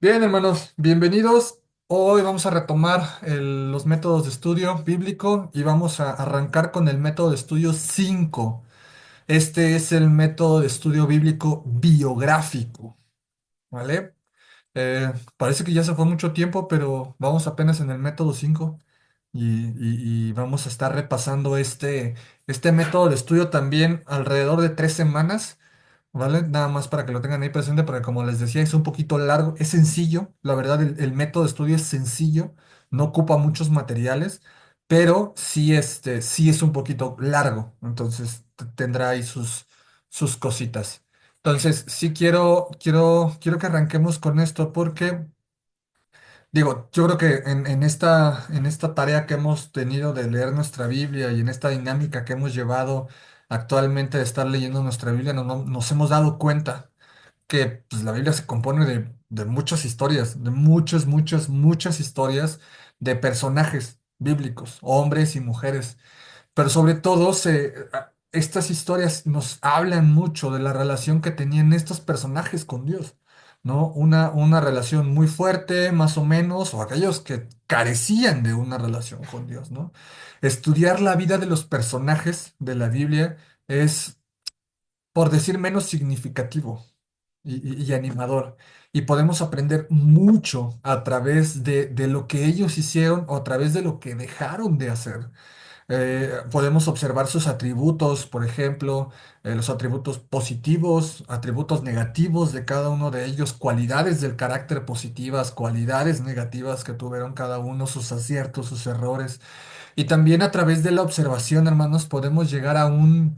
Bien, hermanos, bienvenidos. Hoy vamos a retomar los métodos de estudio bíblico y vamos a arrancar con el método de estudio 5. Este es el método de estudio bíblico biográfico, ¿vale? Parece que ya se fue mucho tiempo, pero vamos apenas en el método 5 y vamos a estar repasando este método de estudio también alrededor de 3 semanas. ¿Vale? Nada más para que lo tengan ahí presente, porque como les decía, es un poquito largo, es sencillo, la verdad, el método de estudio es sencillo, no ocupa muchos materiales, pero sí, sí es un poquito largo, entonces tendrá ahí sus cositas. Entonces, sí quiero que arranquemos con esto, porque digo, yo creo que en esta tarea que hemos tenido de leer nuestra Biblia y en esta dinámica que hemos llevado actualmente de estar leyendo nuestra Biblia, nos hemos dado cuenta que pues, la Biblia se compone de muchas historias, de muchas historias de personajes bíblicos, hombres y mujeres. Pero sobre todo, estas historias nos hablan mucho de la relación que tenían estos personajes con Dios, ¿no? Una relación muy fuerte, más o menos, o aquellos que carecían de una relación con Dios, ¿no? Estudiar la vida de los personajes de la Biblia es, por decir menos, significativo y animador. Y podemos aprender mucho a través de lo que ellos hicieron o a través de lo que dejaron de hacer. Podemos observar sus atributos, por ejemplo, los atributos positivos, atributos negativos de cada uno de ellos, cualidades del carácter positivas, cualidades negativas que tuvieron cada uno, sus aciertos, sus errores. Y también a través de la observación, hermanos, podemos llegar a un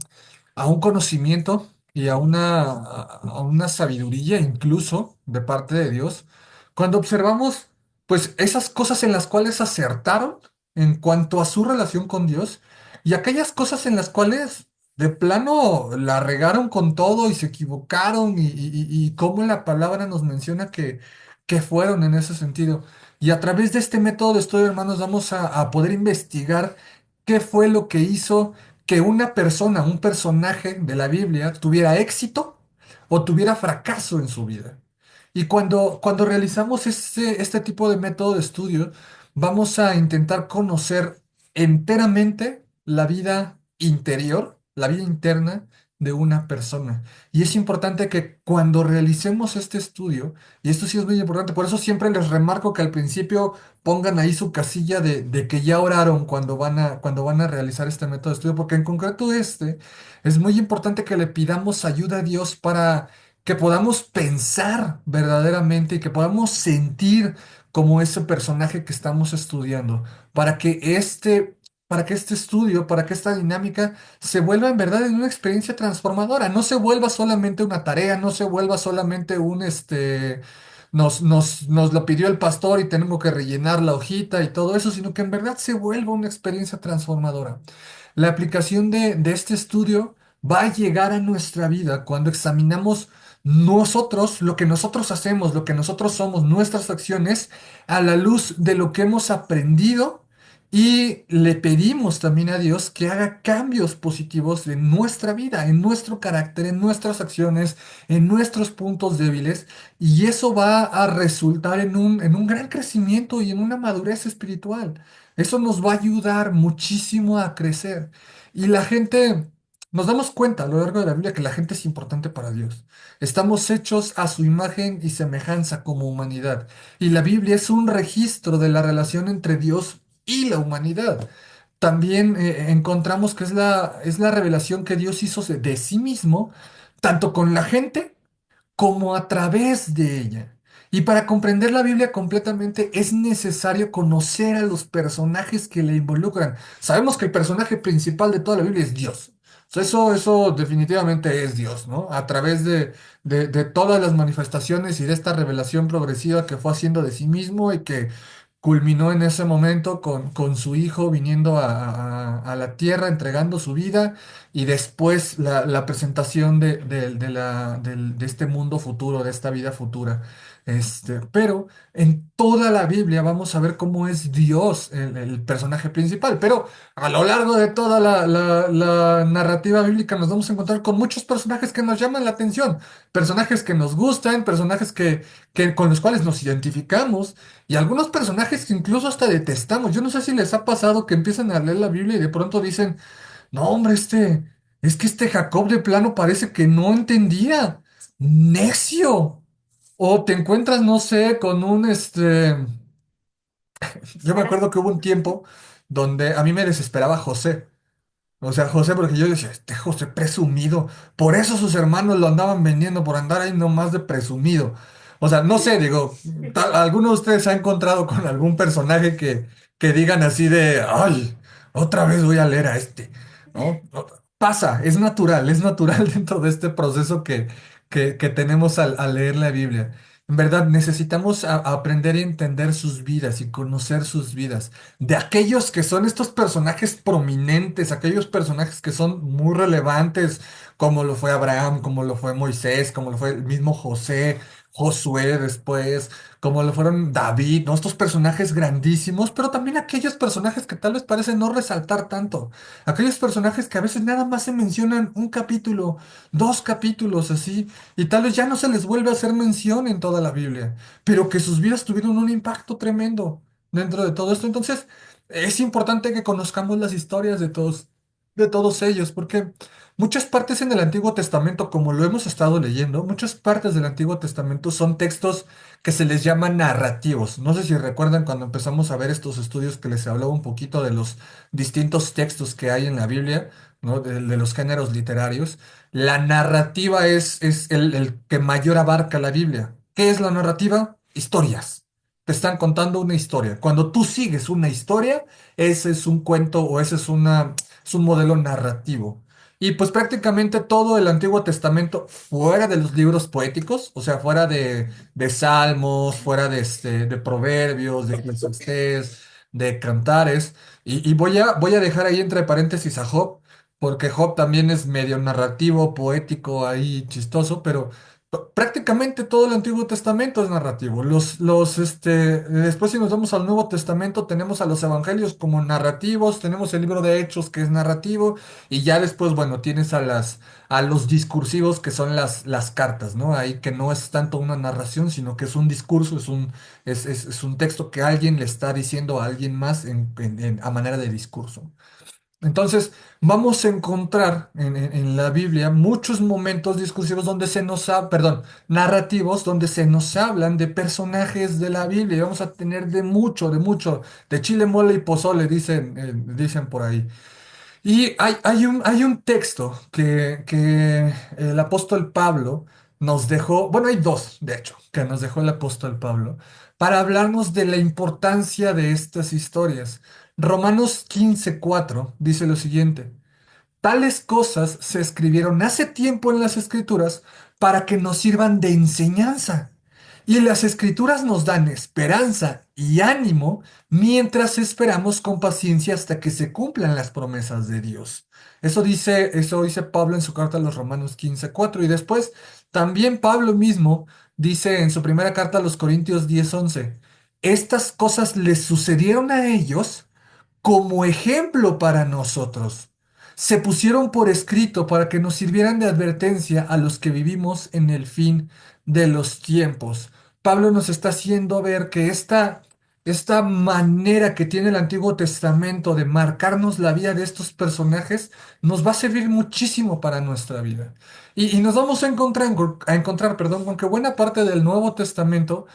conocimiento y a una sabiduría incluso de parte de Dios, cuando observamos pues esas cosas en las cuales acertaron en cuanto a su relación con Dios y aquellas cosas en las cuales de plano la regaron con todo y se equivocaron y cómo la palabra nos menciona que fueron en ese sentido. Y a través de este método de estudio, hermanos, vamos a poder investigar qué fue lo que hizo que una persona, un personaje de la Biblia, tuviera éxito o tuviera fracaso en su vida. Y cuando realizamos este tipo de método de estudio, vamos a intentar conocer enteramente la vida interior, la vida interna de una persona. Y es importante que cuando realicemos este estudio, y esto sí es muy importante, por eso siempre les remarco que al principio pongan ahí su casilla de que ya oraron cuando van a realizar este método de estudio, porque en concreto es muy importante que le pidamos ayuda a Dios para que podamos pensar verdaderamente y que podamos sentir como ese personaje que estamos estudiando, para que este estudio, para que esta dinámica se vuelva en verdad en una experiencia transformadora, no se vuelva solamente una tarea, no se vuelva solamente nos lo pidió el pastor y tenemos que rellenar la hojita y todo eso, sino que en verdad se vuelva una experiencia transformadora. La aplicación de este estudio va a llegar a nuestra vida cuando examinamos nosotros, lo que nosotros hacemos, lo que nosotros somos, nuestras acciones, a la luz de lo que hemos aprendido y le pedimos también a Dios que haga cambios positivos en nuestra vida, en nuestro carácter, en nuestras acciones, en nuestros puntos débiles, y eso va a resultar en un gran crecimiento y en una madurez espiritual. Eso nos va a ayudar muchísimo a crecer. Y la gente, nos damos cuenta a lo largo de la Biblia que la gente es importante para Dios. Estamos hechos a su imagen y semejanza como humanidad. Y la Biblia es un registro de la relación entre Dios y la humanidad. También encontramos que es la revelación que Dios hizo de sí mismo, tanto con la gente como a través de ella. Y para comprender la Biblia completamente es necesario conocer a los personajes que la involucran. Sabemos que el personaje principal de toda la Biblia es Dios. O sea, eso definitivamente es Dios, ¿no? A través de todas las manifestaciones y de esta revelación progresiva que fue haciendo de sí mismo y que culminó en ese momento con su hijo viniendo a la tierra, entregando su vida y después la presentación de este mundo futuro, de esta vida futura. Pero toda la Biblia vamos a ver cómo es Dios el personaje principal, pero a lo largo de toda la narrativa bíblica nos vamos a encontrar con muchos personajes que nos llaman la atención, personajes que nos gustan, personajes con los cuales nos identificamos y algunos personajes que incluso hasta detestamos. Yo no sé si les ha pasado que empiezan a leer la Biblia y de pronto dicen, no, hombre, es que este Jacob de plano parece que no entendía. Necio. O te encuentras, no sé, con yo me acuerdo que hubo un tiempo donde a mí me desesperaba José. O sea, José, porque yo decía, este José presumido. Por eso sus hermanos lo andaban vendiendo, por andar ahí nomás de presumido. O sea, no sé, digo, ¿alguno de ustedes se ha encontrado con algún personaje que digan así de, ay, otra vez voy a leer a este? ¿No? Pasa, es natural dentro de este proceso que tenemos al leer la Biblia. En verdad, necesitamos aprender y entender sus vidas y conocer sus vidas de aquellos que son estos personajes prominentes, aquellos personajes que son muy relevantes, como lo fue Abraham, como lo fue Moisés, como lo fue el mismo José, Josué después, como lo fueron David, ¿no? Estos personajes grandísimos, pero también aquellos personajes que tal vez parecen no resaltar tanto, aquellos personajes que a veces nada más se mencionan un capítulo, dos capítulos así, y tal vez ya no se les vuelve a hacer mención en toda la Biblia, pero que sus vidas tuvieron un impacto tremendo dentro de todo esto. Entonces, es importante que conozcamos las historias de todos ellos, porque muchas partes en el Antiguo Testamento, como lo hemos estado leyendo, muchas partes del Antiguo Testamento son textos que se les llama narrativos. No sé si recuerdan cuando empezamos a ver estos estudios que les hablaba un poquito de los distintos textos que hay en la Biblia, ¿no? De los géneros literarios. La narrativa es el que mayor abarca la Biblia. ¿Qué es la narrativa? Historias. Te están contando una historia. Cuando tú sigues una historia, ese es un cuento o ese es un modelo narrativo. Y pues prácticamente todo el Antiguo Testamento, fuera de los libros poéticos, o sea, fuera de Salmos, fuera de Proverbios, de Eclesiastés, de Cantares, y voy a dejar ahí entre paréntesis a Job, porque Job también es medio narrativo, poético, ahí chistoso, pero prácticamente todo el Antiguo Testamento es narrativo. Después si nos vamos al Nuevo Testamento, tenemos a los evangelios como narrativos, tenemos el libro de Hechos que es narrativo, y ya después, bueno, tienes a los discursivos que son las cartas, ¿no? Ahí que no es tanto una narración, sino que es un discurso, es un texto que alguien le está diciendo a alguien más a manera de discurso. Entonces, vamos a encontrar en la Biblia muchos momentos discursivos donde perdón, narrativos donde se nos hablan de personajes de la Biblia. Y vamos a tener de chile, mole y pozole, dicen por ahí. Y hay un texto que el apóstol Pablo nos dejó, bueno, hay dos, de hecho, que nos dejó el apóstol Pablo, para hablarnos de la importancia de estas historias. Romanos 15:4 dice lo siguiente. Tales cosas se escribieron hace tiempo en las escrituras para que nos sirvan de enseñanza. Y las escrituras nos dan esperanza y ánimo mientras esperamos con paciencia hasta que se cumplan las promesas de Dios. Eso dice Pablo en su carta a los Romanos 15:4. Y después también Pablo mismo dice en su primera carta a los Corintios 10:11. Estas cosas les sucedieron a ellos como ejemplo para nosotros. Se pusieron por escrito para que nos sirvieran de advertencia a los que vivimos en el fin de los tiempos. Pablo nos está haciendo ver que esta manera que tiene el Antiguo Testamento de marcarnos la vida de estos personajes nos va a servir muchísimo para nuestra vida. Y nos vamos a encontrar, perdón, con que buena parte del Nuevo Testamento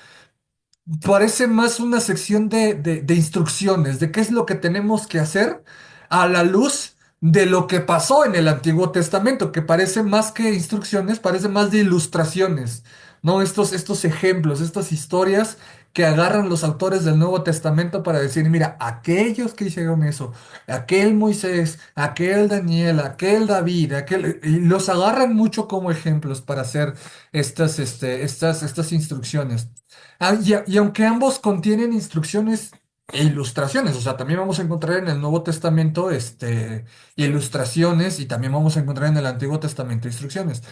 parece más una sección de instrucciones, de qué es lo que tenemos que hacer a la luz de lo que pasó en el Antiguo Testamento, que parece más que instrucciones, parece más de ilustraciones, ¿no? Estos ejemplos, estas historias que agarran los autores del Nuevo Testamento para decir, mira, aquellos que hicieron eso, aquel Moisés, aquel Daniel, aquel David, y los agarran mucho como ejemplos para hacer estas instrucciones. Y aunque ambos contienen instrucciones e ilustraciones, o sea, también vamos a encontrar en el Nuevo Testamento ilustraciones y también vamos a encontrar en el Antiguo Testamento instrucciones.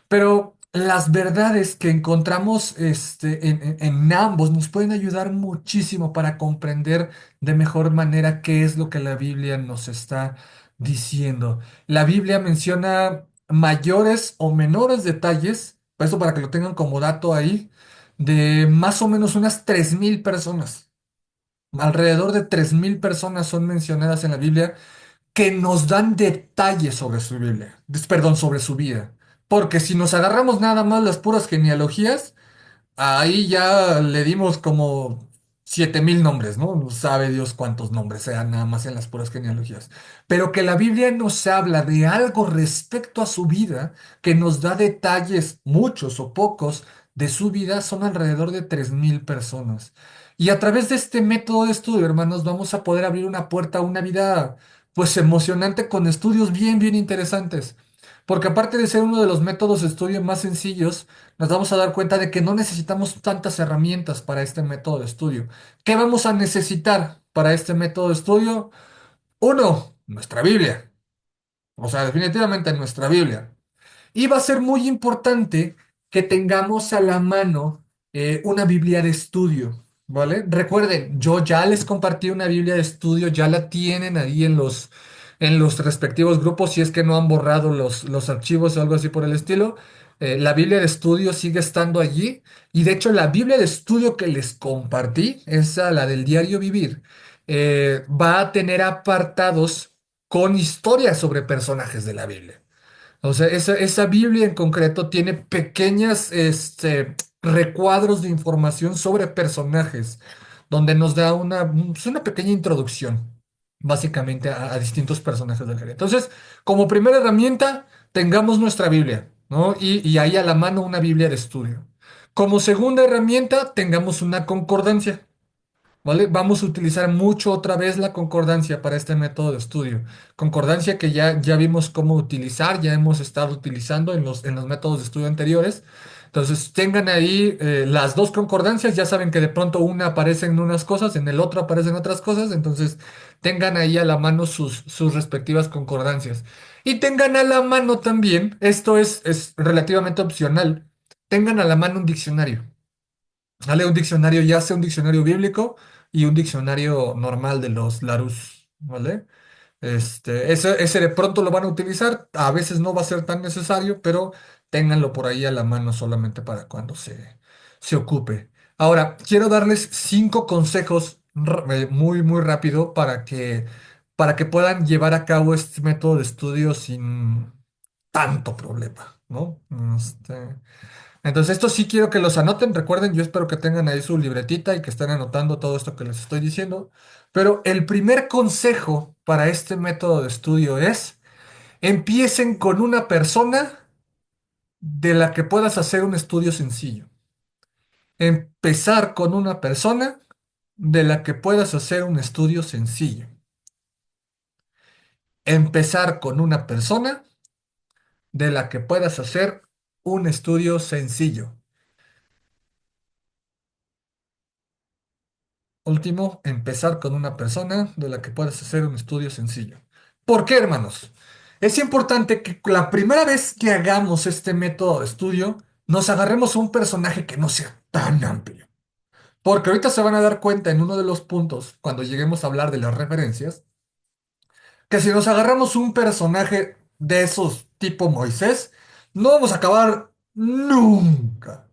Pero las verdades que encontramos en ambos nos pueden ayudar muchísimo para comprender de mejor manera qué es lo que la Biblia nos está diciendo. La Biblia menciona mayores o menores detalles, eso para que lo tengan como dato ahí, de más o menos unas 3.000 personas. Alrededor de 3.000 personas son mencionadas en la Biblia que nos dan detalles sobre su Biblia, perdón, sobre su vida. Porque si nos agarramos nada más las puras genealogías, ahí ya le dimos como 7.000 nombres, ¿no? No sabe Dios cuántos nombres sean nada más en las puras genealogías. Pero que la Biblia nos habla de algo respecto a su vida, que nos da detalles, muchos o pocos, de su vida, son alrededor de 3.000 personas. Y a través de este método de estudio, hermanos, vamos a poder abrir una puerta a una vida, pues emocionante con estudios bien, bien interesantes. Porque aparte de ser uno de los métodos de estudio más sencillos, nos vamos a dar cuenta de que no necesitamos tantas herramientas para este método de estudio. ¿Qué vamos a necesitar para este método de estudio? Uno, nuestra Biblia. O sea, definitivamente nuestra Biblia. Y va a ser muy importante que tengamos a la mano una Biblia de estudio, ¿vale? Recuerden, yo ya les compartí una Biblia de estudio, ya la tienen ahí en los respectivos grupos, si es que no han borrado los archivos o algo así por el estilo. La Biblia de estudio sigue estando allí y de hecho la Biblia de estudio que les compartí, esa, la del diario vivir, va a tener apartados con historias sobre personajes de la Biblia. O sea, esa Biblia en concreto tiene pequeñas, recuadros de información sobre personajes, donde nos da pues, una pequeña introducción, básicamente, a distintos personajes de la Biblia. Entonces, como primera herramienta, tengamos nuestra Biblia, ¿no? Y ahí a la mano una Biblia de estudio. Como segunda herramienta, tengamos una concordancia. ¿Vale? Vamos a utilizar mucho otra vez la concordancia para este método de estudio. Concordancia que ya vimos cómo utilizar, ya hemos estado utilizando en los métodos de estudio anteriores. Entonces, tengan ahí las dos concordancias, ya saben que de pronto una aparece en unas cosas, en el otro aparecen otras cosas, entonces tengan ahí a la mano sus respectivas concordancias. Y tengan a la mano también, esto es relativamente opcional, tengan a la mano un diccionario. ¿Vale? Un diccionario, ya sea un diccionario bíblico y un diccionario normal de los Larousse, ¿vale? Ese de pronto lo van a utilizar, a veces no va a ser tan necesario, pero ténganlo por ahí a la mano solamente para cuando se ocupe. Ahora, quiero darles 5 consejos muy, muy rápido para que puedan llevar a cabo este método de estudio sin tanto problema, ¿no? Entonces, esto sí quiero que los anoten. Recuerden, yo espero que tengan ahí su libretita y que estén anotando todo esto que les estoy diciendo. Pero el primer consejo para este método de estudio es, empiecen con una persona de la que puedas hacer un estudio sencillo. Empezar con una persona de la que puedas hacer un estudio sencillo. Empezar con una persona de la que puedas hacer un estudio sencillo. Último, empezar con una persona de la que puedas hacer un estudio sencillo. ¿Por qué, hermanos? Es importante que la primera vez que hagamos este método de estudio, nos agarremos a un personaje que no sea tan amplio. Porque ahorita se van a dar cuenta en uno de los puntos, cuando lleguemos a hablar de las referencias, que si nos agarramos un personaje de esos tipo Moisés, no vamos a acabar nunca.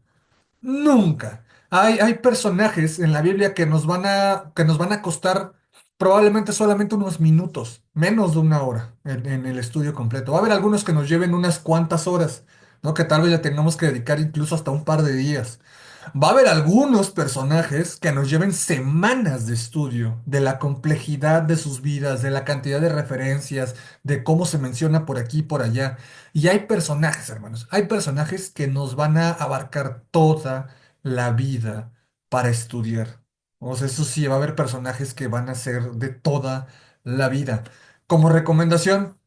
Nunca. Hay personajes en la Biblia que nos van a costar probablemente solamente unos minutos, menos de una hora en el estudio completo. Va a haber algunos que nos lleven unas cuantas horas, ¿no? Que tal vez le tengamos que dedicar incluso hasta un par de días. Va a haber algunos personajes que nos lleven semanas de estudio, de la complejidad de sus vidas, de la cantidad de referencias, de cómo se menciona por aquí y por allá. Y hay personajes, hermanos, hay personajes que nos van a abarcar toda la vida para estudiar. O sea, eso sí, va a haber personajes que van a ser de toda la vida. Como recomendación,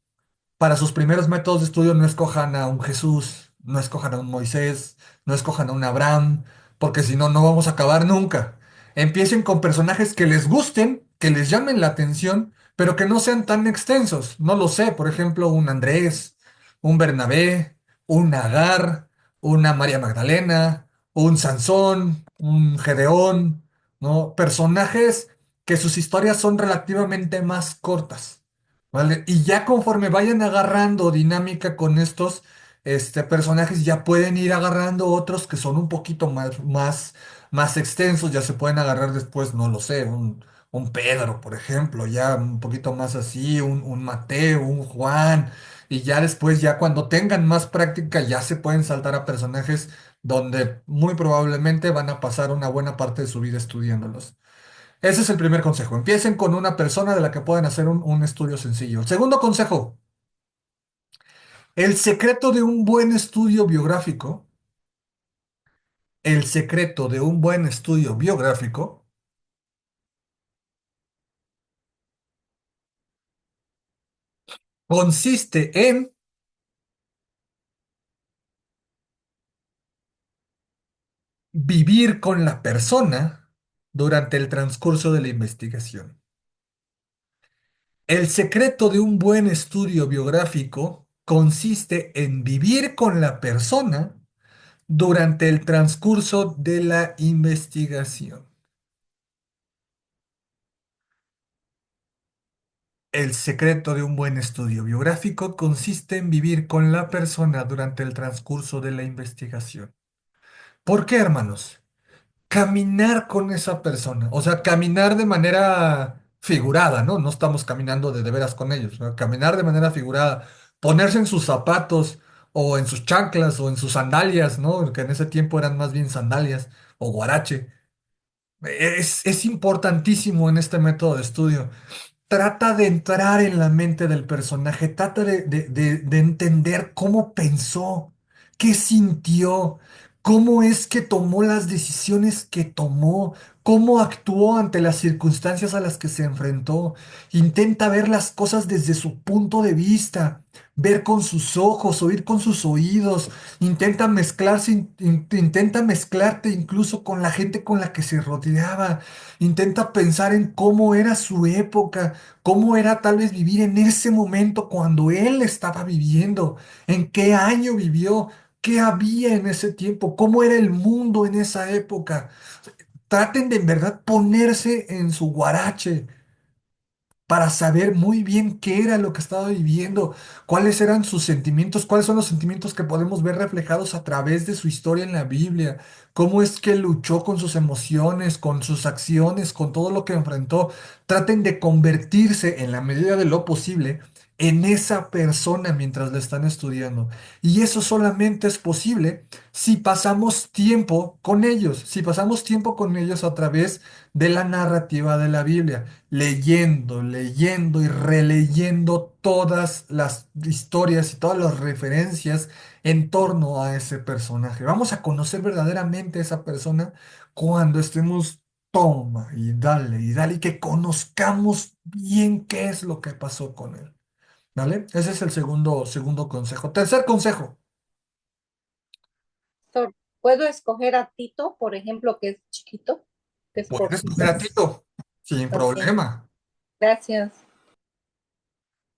para sus primeros métodos de estudio no escojan a un Jesús, no escojan a un Moisés, no escojan a un Abraham, porque si no, no vamos a acabar nunca. Empiecen con personajes que les gusten, que les llamen la atención, pero que no sean tan extensos. No lo sé, por ejemplo, un Andrés, un Bernabé, un Agar, una María Magdalena, un Sansón, un Gedeón, ¿no? Personajes que sus historias son relativamente más cortas, ¿vale? Y ya conforme vayan agarrando dinámica con estos personajes, ya pueden ir agarrando otros que son un poquito más extensos, ya se pueden agarrar después, no lo sé, un Pedro, por ejemplo, ya un poquito más así, un Mateo, un Juan. Y ya después, ya cuando tengan más práctica, ya se pueden saltar a personajes donde muy probablemente van a pasar una buena parte de su vida estudiándolos. Ese es el primer consejo. Empiecen con una persona de la que puedan hacer un estudio sencillo. El segundo consejo, el secreto de un buen estudio biográfico, el secreto de un buen estudio biográfico consiste en vivir con la persona durante el transcurso de la investigación. El secreto de un buen estudio biográfico consiste en vivir con la persona durante el transcurso de la investigación. El secreto de un buen estudio biográfico consiste en vivir con la persona durante el transcurso de la investigación. ¿Por qué, hermanos? Caminar con esa persona, o sea, caminar de manera figurada, ¿no? No estamos caminando de veras con ellos, ¿no? Caminar de manera figurada, ponerse en sus zapatos o en sus chanclas o en sus sandalias, ¿no? Que en ese tiempo eran más bien sandalias o guarache. Es importantísimo en este método de estudio. Trata de entrar en la mente del personaje, trata de entender cómo pensó, qué sintió, cómo es que tomó las decisiones que tomó, cómo actuó ante las circunstancias a las que se enfrentó. Intenta ver las cosas desde su punto de vista, ver con sus ojos, oír con sus oídos. Intenta mezclarse, intenta mezclarte incluso con la gente con la que se rodeaba. Intenta pensar en cómo era su época, cómo era tal vez vivir en ese momento cuando él estaba viviendo, en qué año vivió, qué había en ese tiempo, cómo era el mundo en esa época. Traten de en verdad ponerse en su guarache para saber muy bien qué era lo que estaba viviendo, cuáles eran sus sentimientos, cuáles son los sentimientos que podemos ver reflejados a través de su historia en la Biblia, cómo es que luchó con sus emociones, con sus acciones, con todo lo que enfrentó. Traten de convertirse en la medida de lo posible en esa persona mientras la están estudiando. Y eso solamente es posible si pasamos tiempo con ellos, si pasamos tiempo con ellos a través de la narrativa de la Biblia, leyendo y releyendo todas las historias y todas las referencias en torno a ese personaje. Vamos a conocer verdaderamente a esa persona cuando estemos toma y dale, y que conozcamos bien qué es lo que pasó con él. ¿Vale? Ese es el segundo consejo. Tercer consejo, Doctor, ¿puedo escoger a Tito, por ejemplo, que es chiquito, que es puedes cortito? coger a Tito sin Ok, problema. gracias.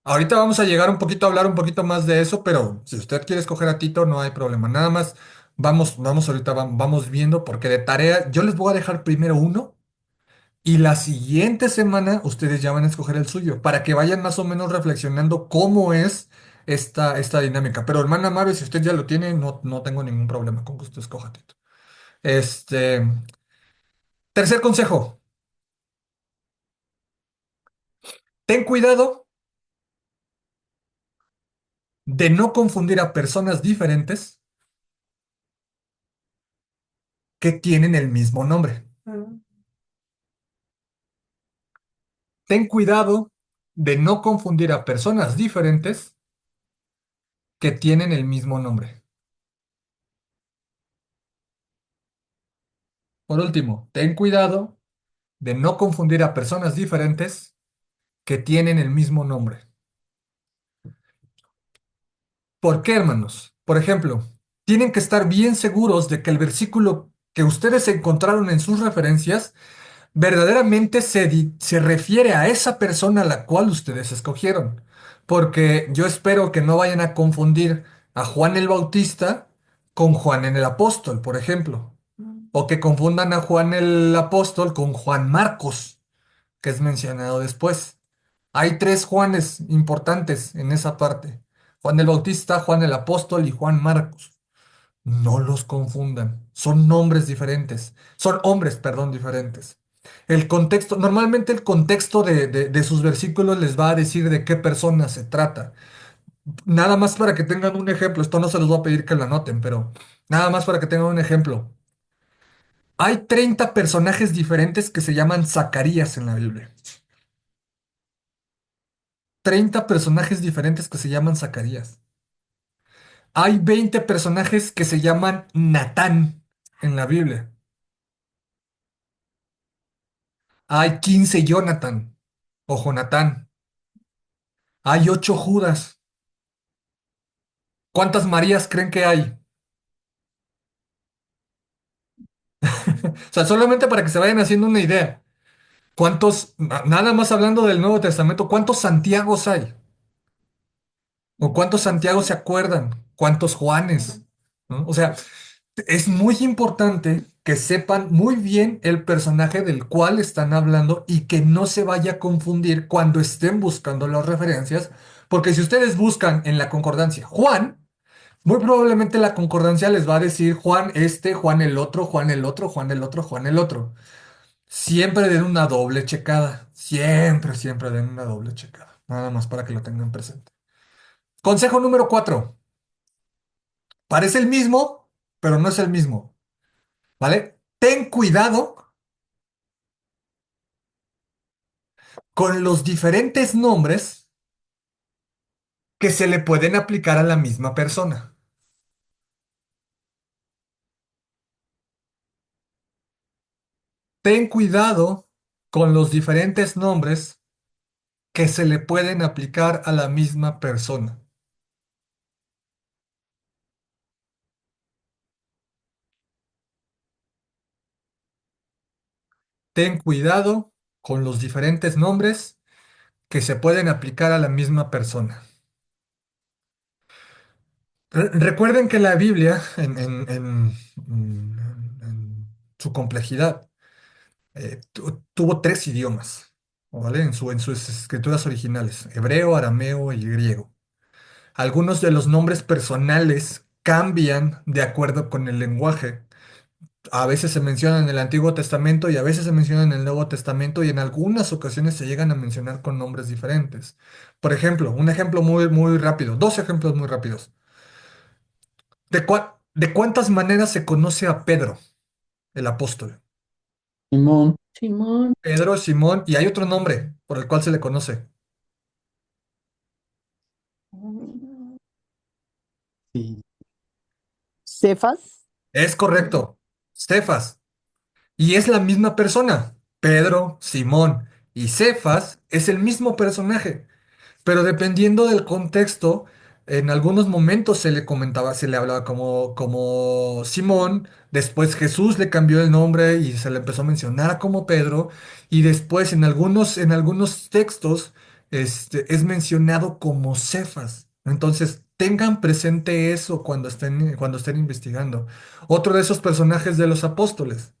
Ahorita vamos a llegar un poquito a hablar un poquito más de eso, pero si usted quiere escoger a Tito, no hay problema. Nada más vamos ahorita, vamos viendo, porque de tarea yo les voy a dejar primero uno y la siguiente semana ustedes ya van a escoger el suyo, para que vayan más o menos reflexionando cómo es esta dinámica. Pero hermana Mabe, si usted ya lo tiene, no tengo ningún problema con que usted escoja a Tito. Este, tercer consejo, ten cuidado de no confundir a personas diferentes que tienen el mismo nombre. Ten cuidado de no confundir a personas diferentes que tienen el mismo nombre. Por último, ten cuidado de no confundir a personas diferentes que tienen el mismo nombre. ¿Por qué, hermanos? Por ejemplo, tienen que estar bien seguros de que el versículo que ustedes encontraron en sus referencias verdaderamente se refiere a esa persona a la cual ustedes escogieron. Porque yo espero que no vayan a confundir a Juan el Bautista con Juan en el apóstol, por ejemplo. O que confundan a Juan el apóstol con Juan Marcos, que es mencionado después. Hay tres Juanes importantes en esa parte. Juan el Bautista, Juan el apóstol y Juan Marcos. No los confundan. Son nombres diferentes. Son hombres, perdón, diferentes. El contexto, normalmente el contexto de sus versículos les va a decir de qué persona se trata. Nada más para que tengan un ejemplo, esto no se los voy a pedir que lo anoten, pero nada más para que tengan un ejemplo. Hay 30 personajes diferentes que se llaman Zacarías en la Biblia. 30 personajes diferentes que se llaman Zacarías. Hay 20 personajes que se llaman Natán en la Biblia. Hay 15 Jonathan o Jonatán. Hay 8 Judas. ¿Cuántas Marías creen que hay? O sea, solamente para que se vayan haciendo una idea. Nada más hablando del Nuevo Testamento, ¿cuántos Santiagos hay? ¿O cuántos Santiagos se acuerdan? ¿Cuántos Juanes? ¿No? O sea, es muy importante que sepan muy bien el personaje del cual están hablando y que no se vaya a confundir cuando estén buscando las referencias, porque si ustedes buscan en la concordancia Juan, muy probablemente la concordancia les va a decir Juan este, Juan el otro, Juan el otro, Juan el otro, Juan el otro. Siempre den una doble checada. Siempre, siempre den una doble checada. Nada más para que lo tengan presente. Consejo número 4. Parece el mismo, pero no es el mismo. ¿Vale? Ten cuidado con los diferentes nombres que se le pueden aplicar a la misma persona. Ten cuidado con los diferentes nombres que se le pueden aplicar a la misma persona. Ten cuidado con los diferentes nombres que se pueden aplicar a la misma persona. Recuerden que la Biblia, en su complejidad, tuvo tres idiomas, ¿vale? En sus escrituras originales, hebreo, arameo y griego. Algunos de los nombres personales cambian de acuerdo con el lenguaje. A veces se mencionan en el Antiguo Testamento y a veces se mencionan en el Nuevo Testamento y en algunas ocasiones se llegan a mencionar con nombres diferentes. Por ejemplo, un ejemplo muy, muy rápido, dos ejemplos muy rápidos. ¿De cuántas maneras se conoce a Pedro, el apóstol? Simón, Simón, Pedro, Simón, y hay otro nombre por el cual se le conoce. sí. Cefas, Es correcto, Cefas. Y es la misma persona. Pedro, Simón y Cefas es el mismo personaje. Pero dependiendo del contexto, en algunos momentos se le comentaba, se le hablaba como Simón, después Jesús le cambió el nombre y se le empezó a mencionar como Pedro, y después en algunos textos es mencionado como Cefas. Entonces, tengan presente eso cuando estén investigando. Otro de esos personajes de los apóstoles,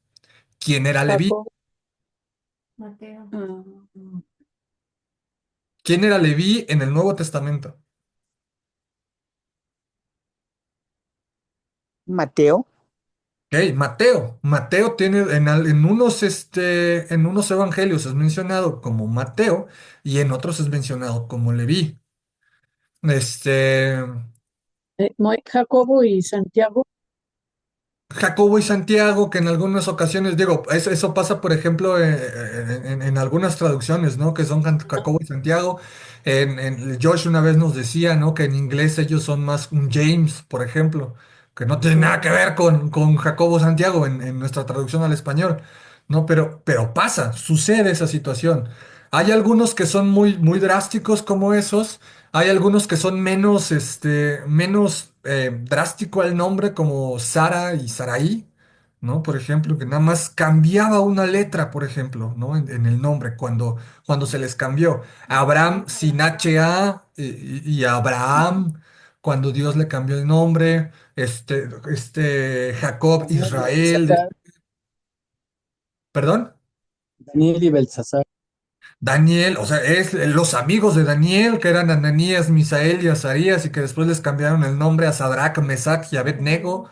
¿quién era Leví? Jacob, Mateo. ¿Quién era Leví en el Nuevo Testamento? Mateo, Ok, Mateo. Mateo tiene en unos evangelios es mencionado como Mateo y en otros es mencionado como Leví. Este, Jacobo y Santiago. Jacobo y Santiago, que en algunas ocasiones, digo, eso pasa, por ejemplo, en algunas traducciones, ¿no? Que son Jacobo y Santiago. Josh una vez nos decía, ¿no? Que en inglés ellos son más un James, por ejemplo, que no tiene nada que ver con Jacobo Santiago en nuestra traducción al español, ¿no? Pero pasa, sucede esa situación. Hay algunos que son muy, muy drásticos como esos. Hay algunos que son menos drástico el nombre, como Sara y Saraí, ¿no? Por ejemplo, que nada más cambiaba una letra, por ejemplo, ¿no? En el nombre, cuando se les cambió. Abraham sin HA y Abraham, cuando Dios le cambió el nombre, Jacob, Daniel y Israel, Belsasar, perdón. Daniel y Belsasar. Daniel, o sea, es los amigos de Daniel, que eran Ananías, Misael y Azarías, y que después les cambiaron el nombre a Sadrach, Mesach y Abednego.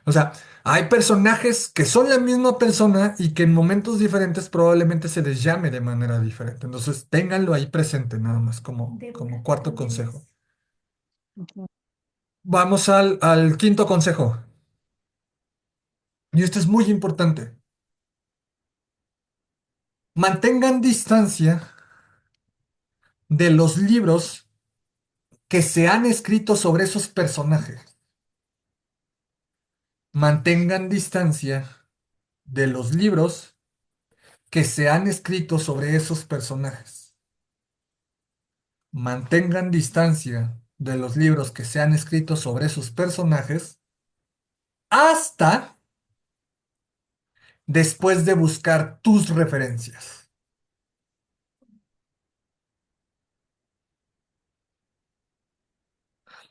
O sea, hay personajes que son la misma persona y que en momentos diferentes probablemente se les llame de manera diferente. Entonces, ténganlo ahí presente, nada más, como cuarto consejo. Ujú. Vamos al quinto consejo. Y esto es muy importante. Mantengan distancia de los libros que se han escrito sobre esos personajes. Mantengan distancia de los libros que se han escrito sobre esos personajes. Mantengan distancia de los libros que se han escrito sobre esos personajes hasta después de buscar tus referencias.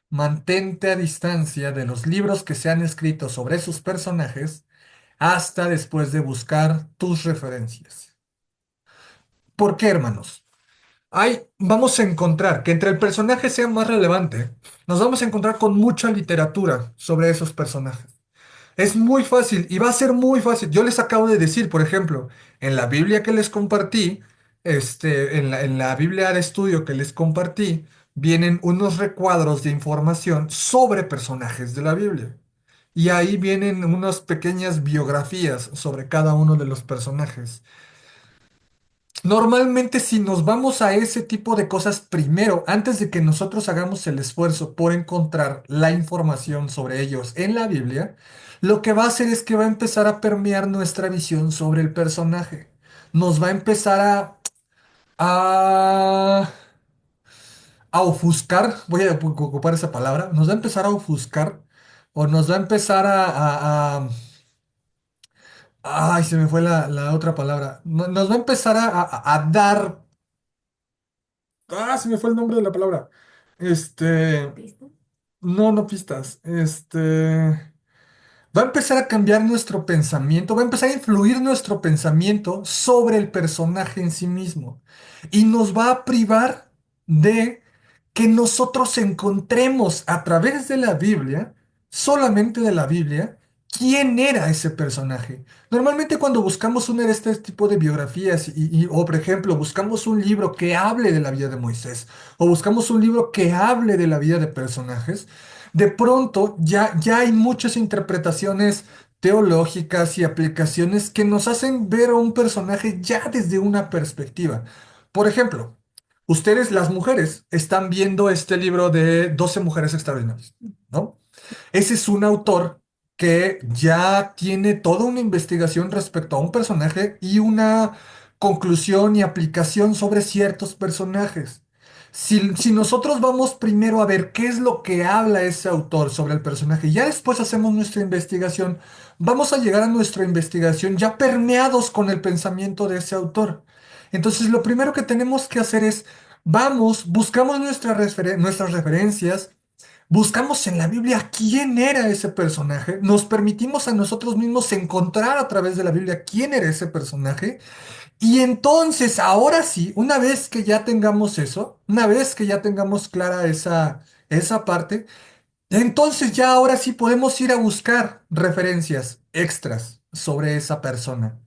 Mantente a distancia de los libros que se han escrito sobre esos personajes hasta después de buscar tus referencias. ¿Por qué, hermanos? Vamos a encontrar que entre el personaje sea más relevante, nos vamos a encontrar con mucha literatura sobre esos personajes. Es muy fácil y va a ser muy fácil. Yo les acabo de decir, por ejemplo, en la Biblia que les compartí, en la Biblia de estudio que les compartí, vienen unos recuadros de información sobre personajes de la Biblia. Y ahí vienen unas pequeñas biografías sobre cada uno de los personajes. Normalmente si nos vamos a ese tipo de cosas primero, antes de que nosotros hagamos el esfuerzo por encontrar la información sobre ellos en la Biblia, lo que va a hacer es que va a empezar a permear nuestra visión sobre el personaje. Nos va a empezar a, a ofuscar, voy a ocupar esa palabra, nos va a empezar a ofuscar o nos va a empezar ay, se me fue la otra palabra. Nos va a empezar a dar. Se me fue el nombre de la palabra. Este, no, no pistas. Va a empezar a cambiar nuestro pensamiento, va a empezar a influir nuestro pensamiento sobre el personaje en sí mismo. Y nos va a privar de que nosotros encontremos a través de la Biblia, solamente de la Biblia, quién era ese personaje. Normalmente cuando buscamos un de este tipo de biografías o por ejemplo buscamos un libro que hable de la vida de Moisés o buscamos un libro que hable de la vida de personajes, de pronto ya hay muchas interpretaciones teológicas y aplicaciones que nos hacen ver a un personaje ya desde una perspectiva. Por ejemplo, ustedes, las mujeres, están viendo este libro de 12 mujeres extraordinarias, ¿no? Ese es un autor que ya tiene toda una investigación respecto a un personaje y una conclusión y aplicación sobre ciertos personajes. Si nosotros vamos primero a ver qué es lo que habla ese autor sobre el personaje y ya después hacemos nuestra investigación, vamos a llegar a nuestra investigación ya permeados con el pensamiento de ese autor. Entonces, lo primero que tenemos que hacer es, vamos, buscamos nuestras referencias. Buscamos en la Biblia quién era ese personaje, nos permitimos a nosotros mismos encontrar a través de la Biblia quién era ese personaje y entonces, ahora sí, una vez que ya tengamos eso, una vez que ya tengamos clara esa parte, entonces ya ahora sí podemos ir a buscar referencias extras sobre esa persona.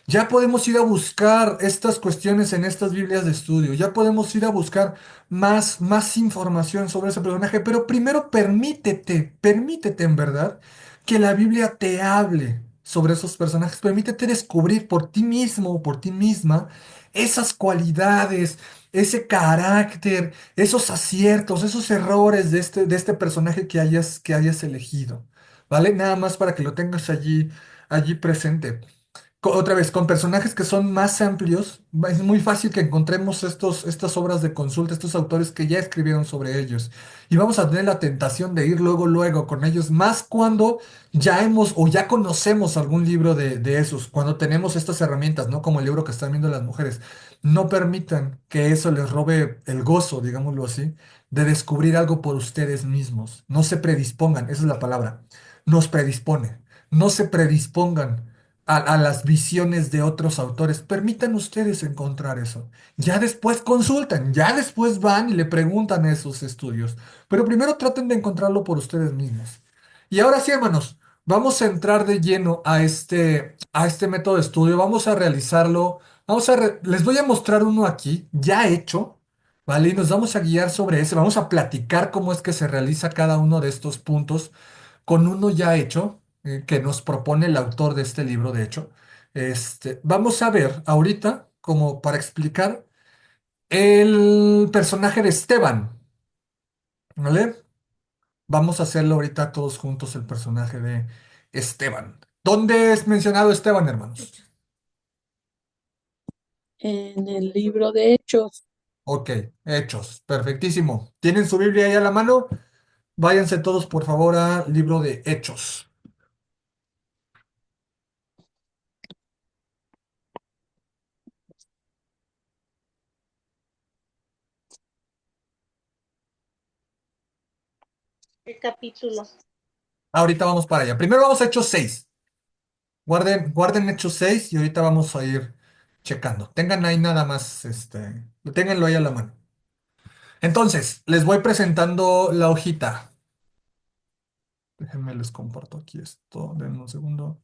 Ya podemos ir a buscar estas cuestiones en estas Biblias de estudio, ya podemos ir a buscar más información sobre ese personaje, pero primero permítete en verdad que la Biblia te hable sobre esos personajes, permítete descubrir por ti mismo o por ti misma esas cualidades, ese carácter, esos aciertos, esos errores de este personaje que hayas elegido, ¿vale? Nada más para que lo tengas allí presente. Otra vez, con personajes que son más amplios, es muy fácil que encontremos estas obras de consulta, estos autores que ya escribieron sobre ellos. Y vamos a tener la tentación de ir luego, luego con ellos, más cuando ya hemos o ya conocemos algún libro de esos, cuando tenemos estas herramientas, ¿no? Como el libro que están viendo las mujeres. No permitan que eso les robe el gozo, digámoslo así, de descubrir algo por ustedes mismos. No se predispongan, esa es la palabra. Nos predispone. No se predispongan a las visiones de otros autores. Permitan ustedes encontrar eso. Ya después consultan, ya después van y le preguntan a esos estudios. Pero primero traten de encontrarlo por ustedes mismos. Y ahora sí, hermanos, vamos a entrar de lleno a este método de estudio. Vamos a realizarlo. Les voy a mostrar uno aquí, ya hecho, ¿vale? Y nos vamos a guiar sobre ese. Vamos a platicar cómo es que se realiza cada uno de estos puntos con uno ya hecho, que nos propone el autor de este libro, de hecho. Vamos a ver ahorita, como para explicar, el personaje de Esteban, ¿vale? Vamos a hacerlo ahorita todos juntos, el personaje de Esteban. ¿Dónde es mencionado Esteban, hermanos? En el libro de Hechos, Ok, hechos, perfectísimo. ¿Tienen su Biblia ahí a la mano? Váyanse todos, por favor, al libro de Hechos. ¿Qué capítulo? Ahorita vamos para allá. Primero vamos a Hechos 6. Guarden Hechos 6 y ahorita vamos a ir checando. Tengan ahí nada más, ténganlo ahí a la mano. Entonces, les voy presentando la hojita. Déjenme les comparto aquí esto. Denme un segundo.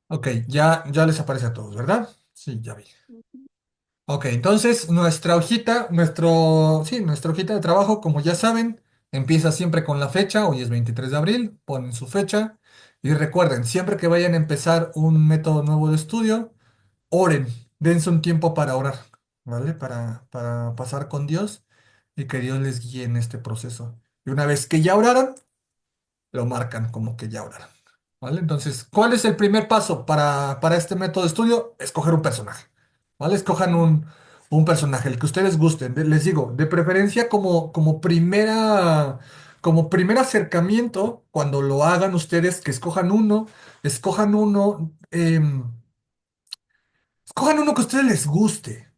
Ok, ya les aparece a todos, ¿verdad? Sí, ya vi. Ok, entonces nuestra hojita, nuestra hojita de trabajo, como ya saben, empieza siempre con la fecha. Hoy es 23 de abril, ponen su fecha. Y recuerden, siempre que vayan a empezar un método nuevo de estudio, oren, dense un tiempo para orar, ¿vale? Para pasar con Dios y que Dios les guíe en este proceso. Y una vez que ya oraron, lo marcan como que ya oraron, ¿vale? Entonces, ¿cuál es el primer paso para este método de estudio? Escoger un personaje, ¿vale? Escojan un personaje, el que ustedes gusten. Les digo, de preferencia como primer acercamiento, cuando lo hagan ustedes, que escojan uno, escojan uno que a ustedes les guste.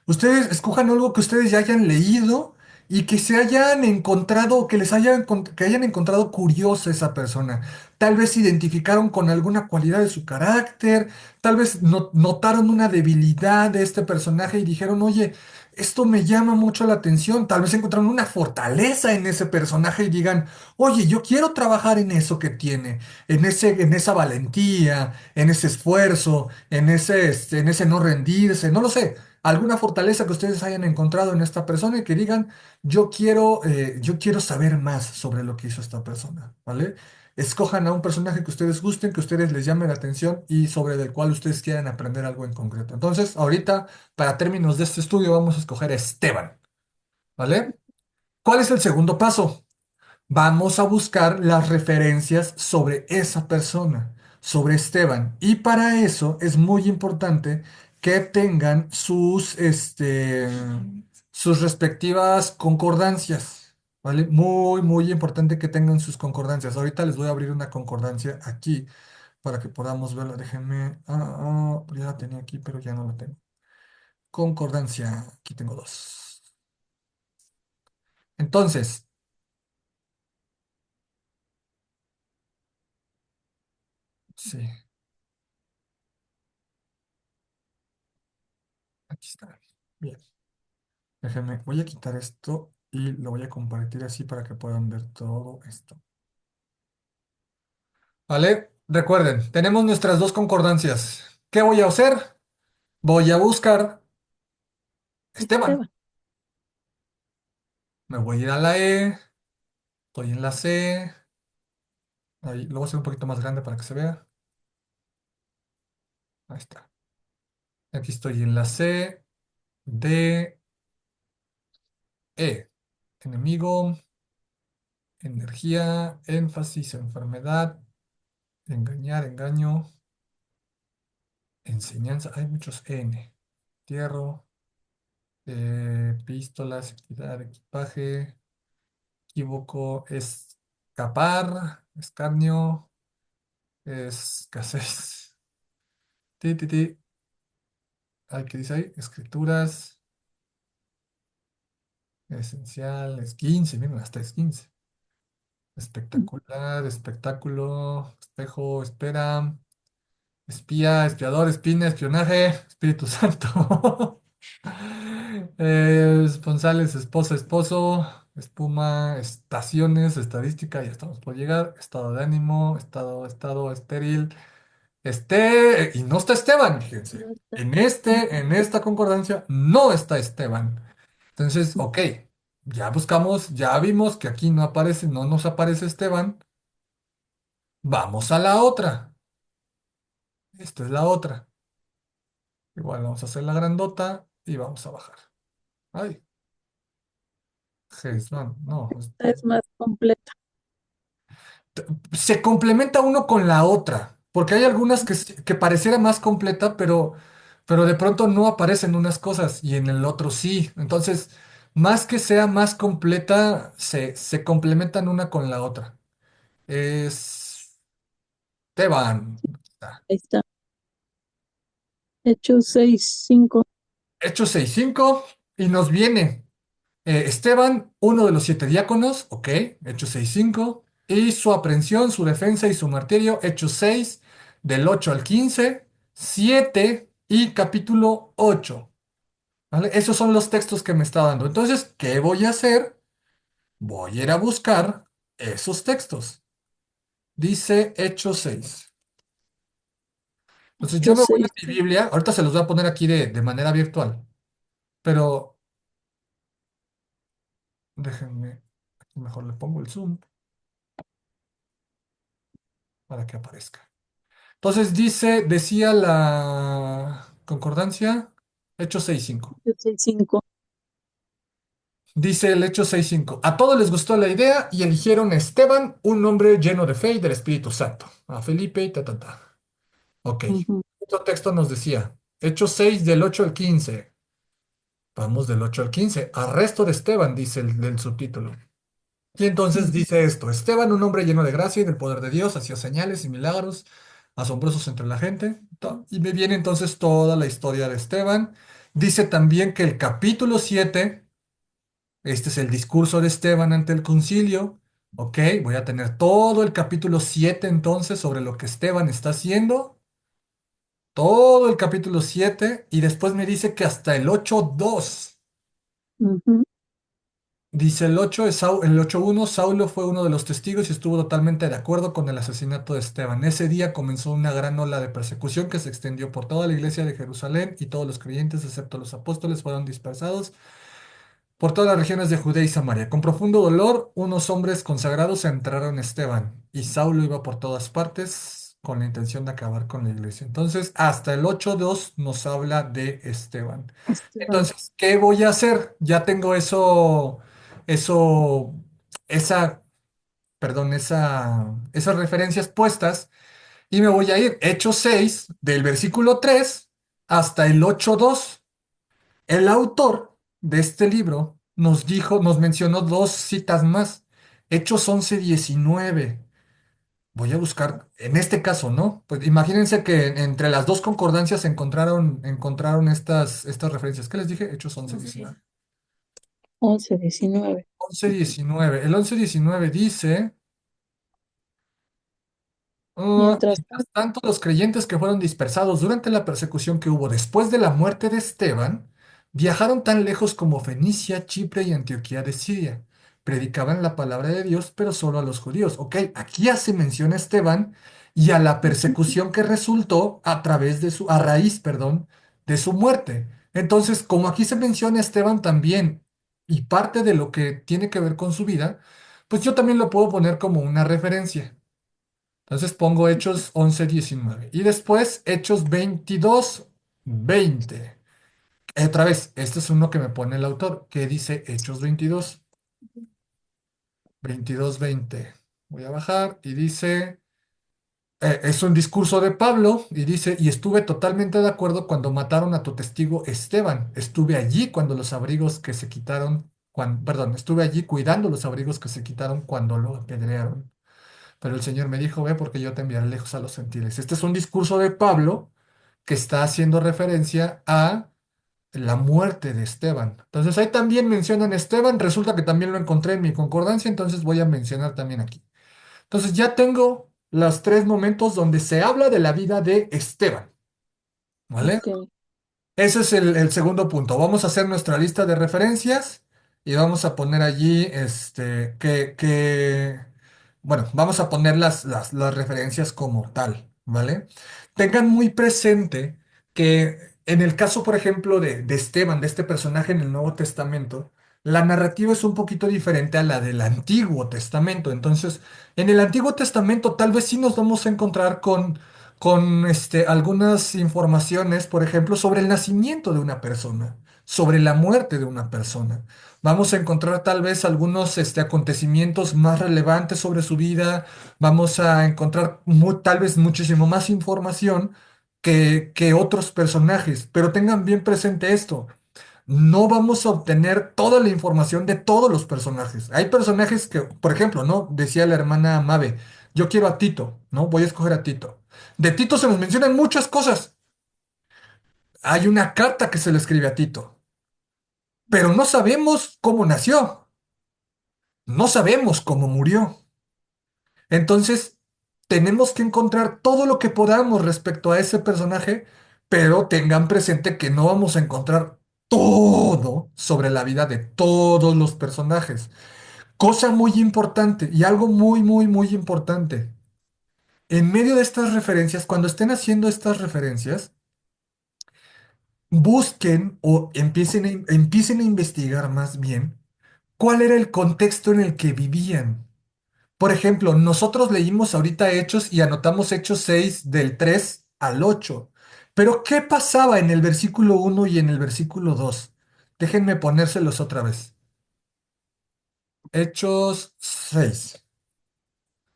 Ustedes escojan algo que ustedes ya hayan leído y que se hayan encontrado, que hayan encontrado curiosa esa persona. Tal vez se identificaron con alguna cualidad de su carácter, tal vez notaron una debilidad de este personaje y dijeron, oye, esto me llama mucho la atención. Tal vez encontraron una fortaleza en ese personaje y digan, oye, yo quiero trabajar en eso que tiene, en esa valentía, en ese esfuerzo, en ese no rendirse, no lo sé, alguna fortaleza que ustedes hayan encontrado en esta persona y que digan, yo quiero saber más sobre lo que hizo esta persona, ¿vale? Escojan a un personaje que ustedes gusten, que ustedes les llame la atención y sobre el cual ustedes quieran aprender algo en concreto. Entonces, ahorita, para términos de este estudio, vamos a escoger a Esteban, ¿vale? ¿Cuál es el segundo paso? Vamos a buscar las referencias sobre esa persona, sobre Esteban. Y para eso es muy importante que tengan sus respectivas concordancias, ¿vale? Muy, muy importante que tengan sus concordancias. Ahorita les voy a abrir una concordancia aquí para que podamos verla. Déjenme. Ya la tenía aquí, pero ya no la tengo. Concordancia. Aquí tengo dos. Entonces, sí, aquí está. Bien. Déjenme, voy a quitar esto y lo voy a compartir así para que puedan ver todo esto. ¿Vale? Recuerden, tenemos nuestras dos concordancias. ¿Qué voy a hacer? Voy a buscar Esteban. Esteban. Me voy a ir a la E, estoy en la C, ahí lo voy a hacer un poquito más grande para que se vea. Ahí está. Aquí estoy en la C, D, E. enemigo, energía, énfasis, enfermedad, engañar, engaño, enseñanza. Hay muchos N. Entierro, epístolas, equidad, equipaje, equívoco, escapar, escarnio, escasez. Ti, ti, ti. Ay, ¿qué dice ahí? Escrituras, esencial, es 15, miren, hasta es 15. Espectacular, espectáculo, espejo, espera, espía, espiador, espina, espionaje, Espíritu Santo. Esponsales, esposa, esposo, espuma, estaciones, estadística, ya estamos por llegar. Estado de ánimo, estado estéril. Y no está Esteban, fíjense. No está. En esta concordancia no está Esteban. Entonces, ok, ya buscamos, ya vimos que aquí no aparece, no nos aparece Esteban. Vamos a la otra. Esta es la otra. Igual vamos a hacer la grandota y vamos a bajar. Ay, Jesús, no. Esta es más completa. Se complementa uno con la otra, porque hay algunas que pareciera más completa, pero de pronto no aparecen unas cosas y en el otro sí. Entonces, más que sea más completa, se complementan una con la otra. Es Teban. Ahí está. Hechos 6:5. Hechos 6:5 y nos viene. Esteban, uno de los siete diáconos, ok, Hechos 6:5, y su aprehensión, su defensa y su martirio, Hechos 6, del 8 al 15, 7 y capítulo 8. ¿Vale? Esos son los textos que me está dando. Entonces, ¿qué voy a hacer? Voy a ir a buscar esos textos. Dice Hechos 6. Entonces, yo me Hechos voy a 6. mi Biblia, ahorita se los voy a poner aquí de manera virtual, pero déjenme, aquí mejor le pongo el zoom para que aparezca. Entonces decía la concordancia, Hechos 6:5. Hechos 6:5. Dice el Hecho 6:5. A todos les gustó la idea y eligieron a Esteban, un hombre lleno de fe y del Espíritu Santo. A Felipe y ta, ta, ta. Ok. Ujú. Otro texto nos decía, Hechos 6 del 8 al 15. Vamos del 8 al 15. Arresto de Esteban, dice el del subtítulo. Y entonces Ujú. dice esto, Esteban, un hombre lleno de gracia y del poder de Dios, hacía señales y milagros asombrosos entre la gente. Y me viene entonces toda la historia de Esteban. Dice también que el capítulo 7, este es el discurso de Esteban ante el concilio. Ok, voy a tener todo el capítulo 7 entonces sobre lo que Esteban está haciendo. Todo el capítulo 7 y después me dice que hasta el 8:2. Ujú. Dice el 8, el 8:1, Saulo fue uno de los testigos y estuvo totalmente de acuerdo con el asesinato de Esteban. Ese día comenzó una gran ola de persecución que se extendió por toda la iglesia de Jerusalén y todos los creyentes, excepto los apóstoles, fueron dispersados por todas las regiones de Judea y Samaria. Con profundo dolor, unos hombres consagrados entraron a Esteban y Saulo iba por todas partes con la intención de acabar con la iglesia. Entonces, hasta el 8:2 nos habla de Esteban. Esteban. Entonces, ¿qué voy a hacer? Ya tengo eso, esa, perdón, esas referencias puestas y me voy a ir Hechos 6 del versículo 3 hasta el 8:2. El autor de este libro nos mencionó dos citas más. Hechos 11:19. Voy a buscar, en este caso, ¿no? Pues imagínense que entre las dos concordancias encontraron estas referencias. ¿Qué les dije? Hechos 11:19. 11:19. 11:19. El 11:19 dice. Mientras Mientras tanto, tanto, los creyentes que fueron dispersados durante la persecución que hubo después de la muerte de Esteban, viajaron tan lejos como Fenicia, Chipre y Antioquía de Siria. Predicaban la palabra de Dios, pero solo a los judíos. Ok, aquí ya se menciona a Esteban y a la persecución que resultó a raíz, perdón, de su muerte. Entonces, como aquí se menciona a Esteban también y parte de lo que tiene que ver con su vida, pues yo también lo puedo poner como una referencia. Entonces pongo Hechos 11:19 y después Hechos 22:20. Otra vez, este es uno que me pone el autor, que dice Hechos 22. 22:20. Voy a bajar y dice, es un discurso de Pablo y dice, y estuve totalmente de acuerdo cuando mataron a tu testigo Esteban. Estuve allí cuando los abrigos que se quitaron, perdón, estuve allí cuidando los abrigos que se quitaron cuando lo apedrearon. Pero el Señor me dijo, ve porque yo te enviaré lejos a los gentiles. Este es un discurso de Pablo que está haciendo referencia a la muerte de Esteban. Entonces ahí también mencionan Esteban, resulta que también lo encontré en mi concordancia, entonces voy a mencionar también aquí. Entonces ya tengo los tres momentos donde se habla de la vida de Esteban, ¿vale? Ok, Ese es el segundo punto. Vamos a hacer nuestra lista de referencias y vamos a poner allí, bueno, vamos a poner las referencias como tal, ¿vale? Tengan muy presente que en el caso, por ejemplo, de Esteban, de este personaje en el Nuevo Testamento, la narrativa es un poquito diferente a la del Antiguo Testamento. Entonces, en el Antiguo Testamento tal vez sí nos vamos a encontrar con algunas informaciones, por ejemplo, sobre el nacimiento de una persona, sobre la muerte de una persona. Vamos a encontrar tal vez algunos acontecimientos más relevantes sobre su vida. Vamos a encontrar tal vez muchísimo más información que otros personajes. Pero tengan bien presente esto. No vamos a obtener toda la información de todos los personajes. Hay personajes que, por ejemplo, ¿no? Decía la hermana Mabe, yo quiero a Tito, ¿no? Voy a escoger a Tito. De Tito se nos mencionan muchas cosas. Hay una carta que se le escribe a Tito, pero no sabemos cómo nació, no sabemos cómo murió. Entonces, tenemos que encontrar todo lo que podamos respecto a ese personaje, pero tengan presente que no vamos a encontrar todo sobre la vida de todos los personajes. Cosa muy importante y algo muy, muy, muy importante. En medio de estas referencias, cuando estén haciendo estas referencias, busquen o empiecen a investigar más bien cuál era el contexto en el que vivían. Por ejemplo, nosotros leímos ahorita Hechos y anotamos Hechos 6 del 3 al 8. Pero ¿qué pasaba en el versículo 1 y en el versículo 2? Déjenme ponérselos otra vez. Hechos 6.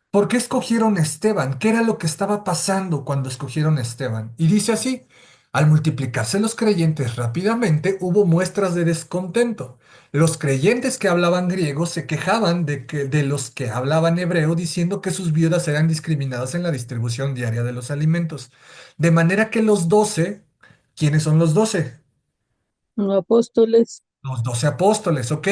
¿Por qué escogieron a Esteban? ¿Qué era lo que estaba pasando cuando escogieron a Esteban? Y dice así, al multiplicarse los creyentes rápidamente, hubo muestras de descontento. Los creyentes que hablaban griego se quejaban de los que hablaban hebreo, diciendo que sus viudas eran discriminadas en la distribución diaria de los alimentos. De manera que los 12, ¿quiénes son los 12? no apóstoles, Los 12 apóstoles, ok.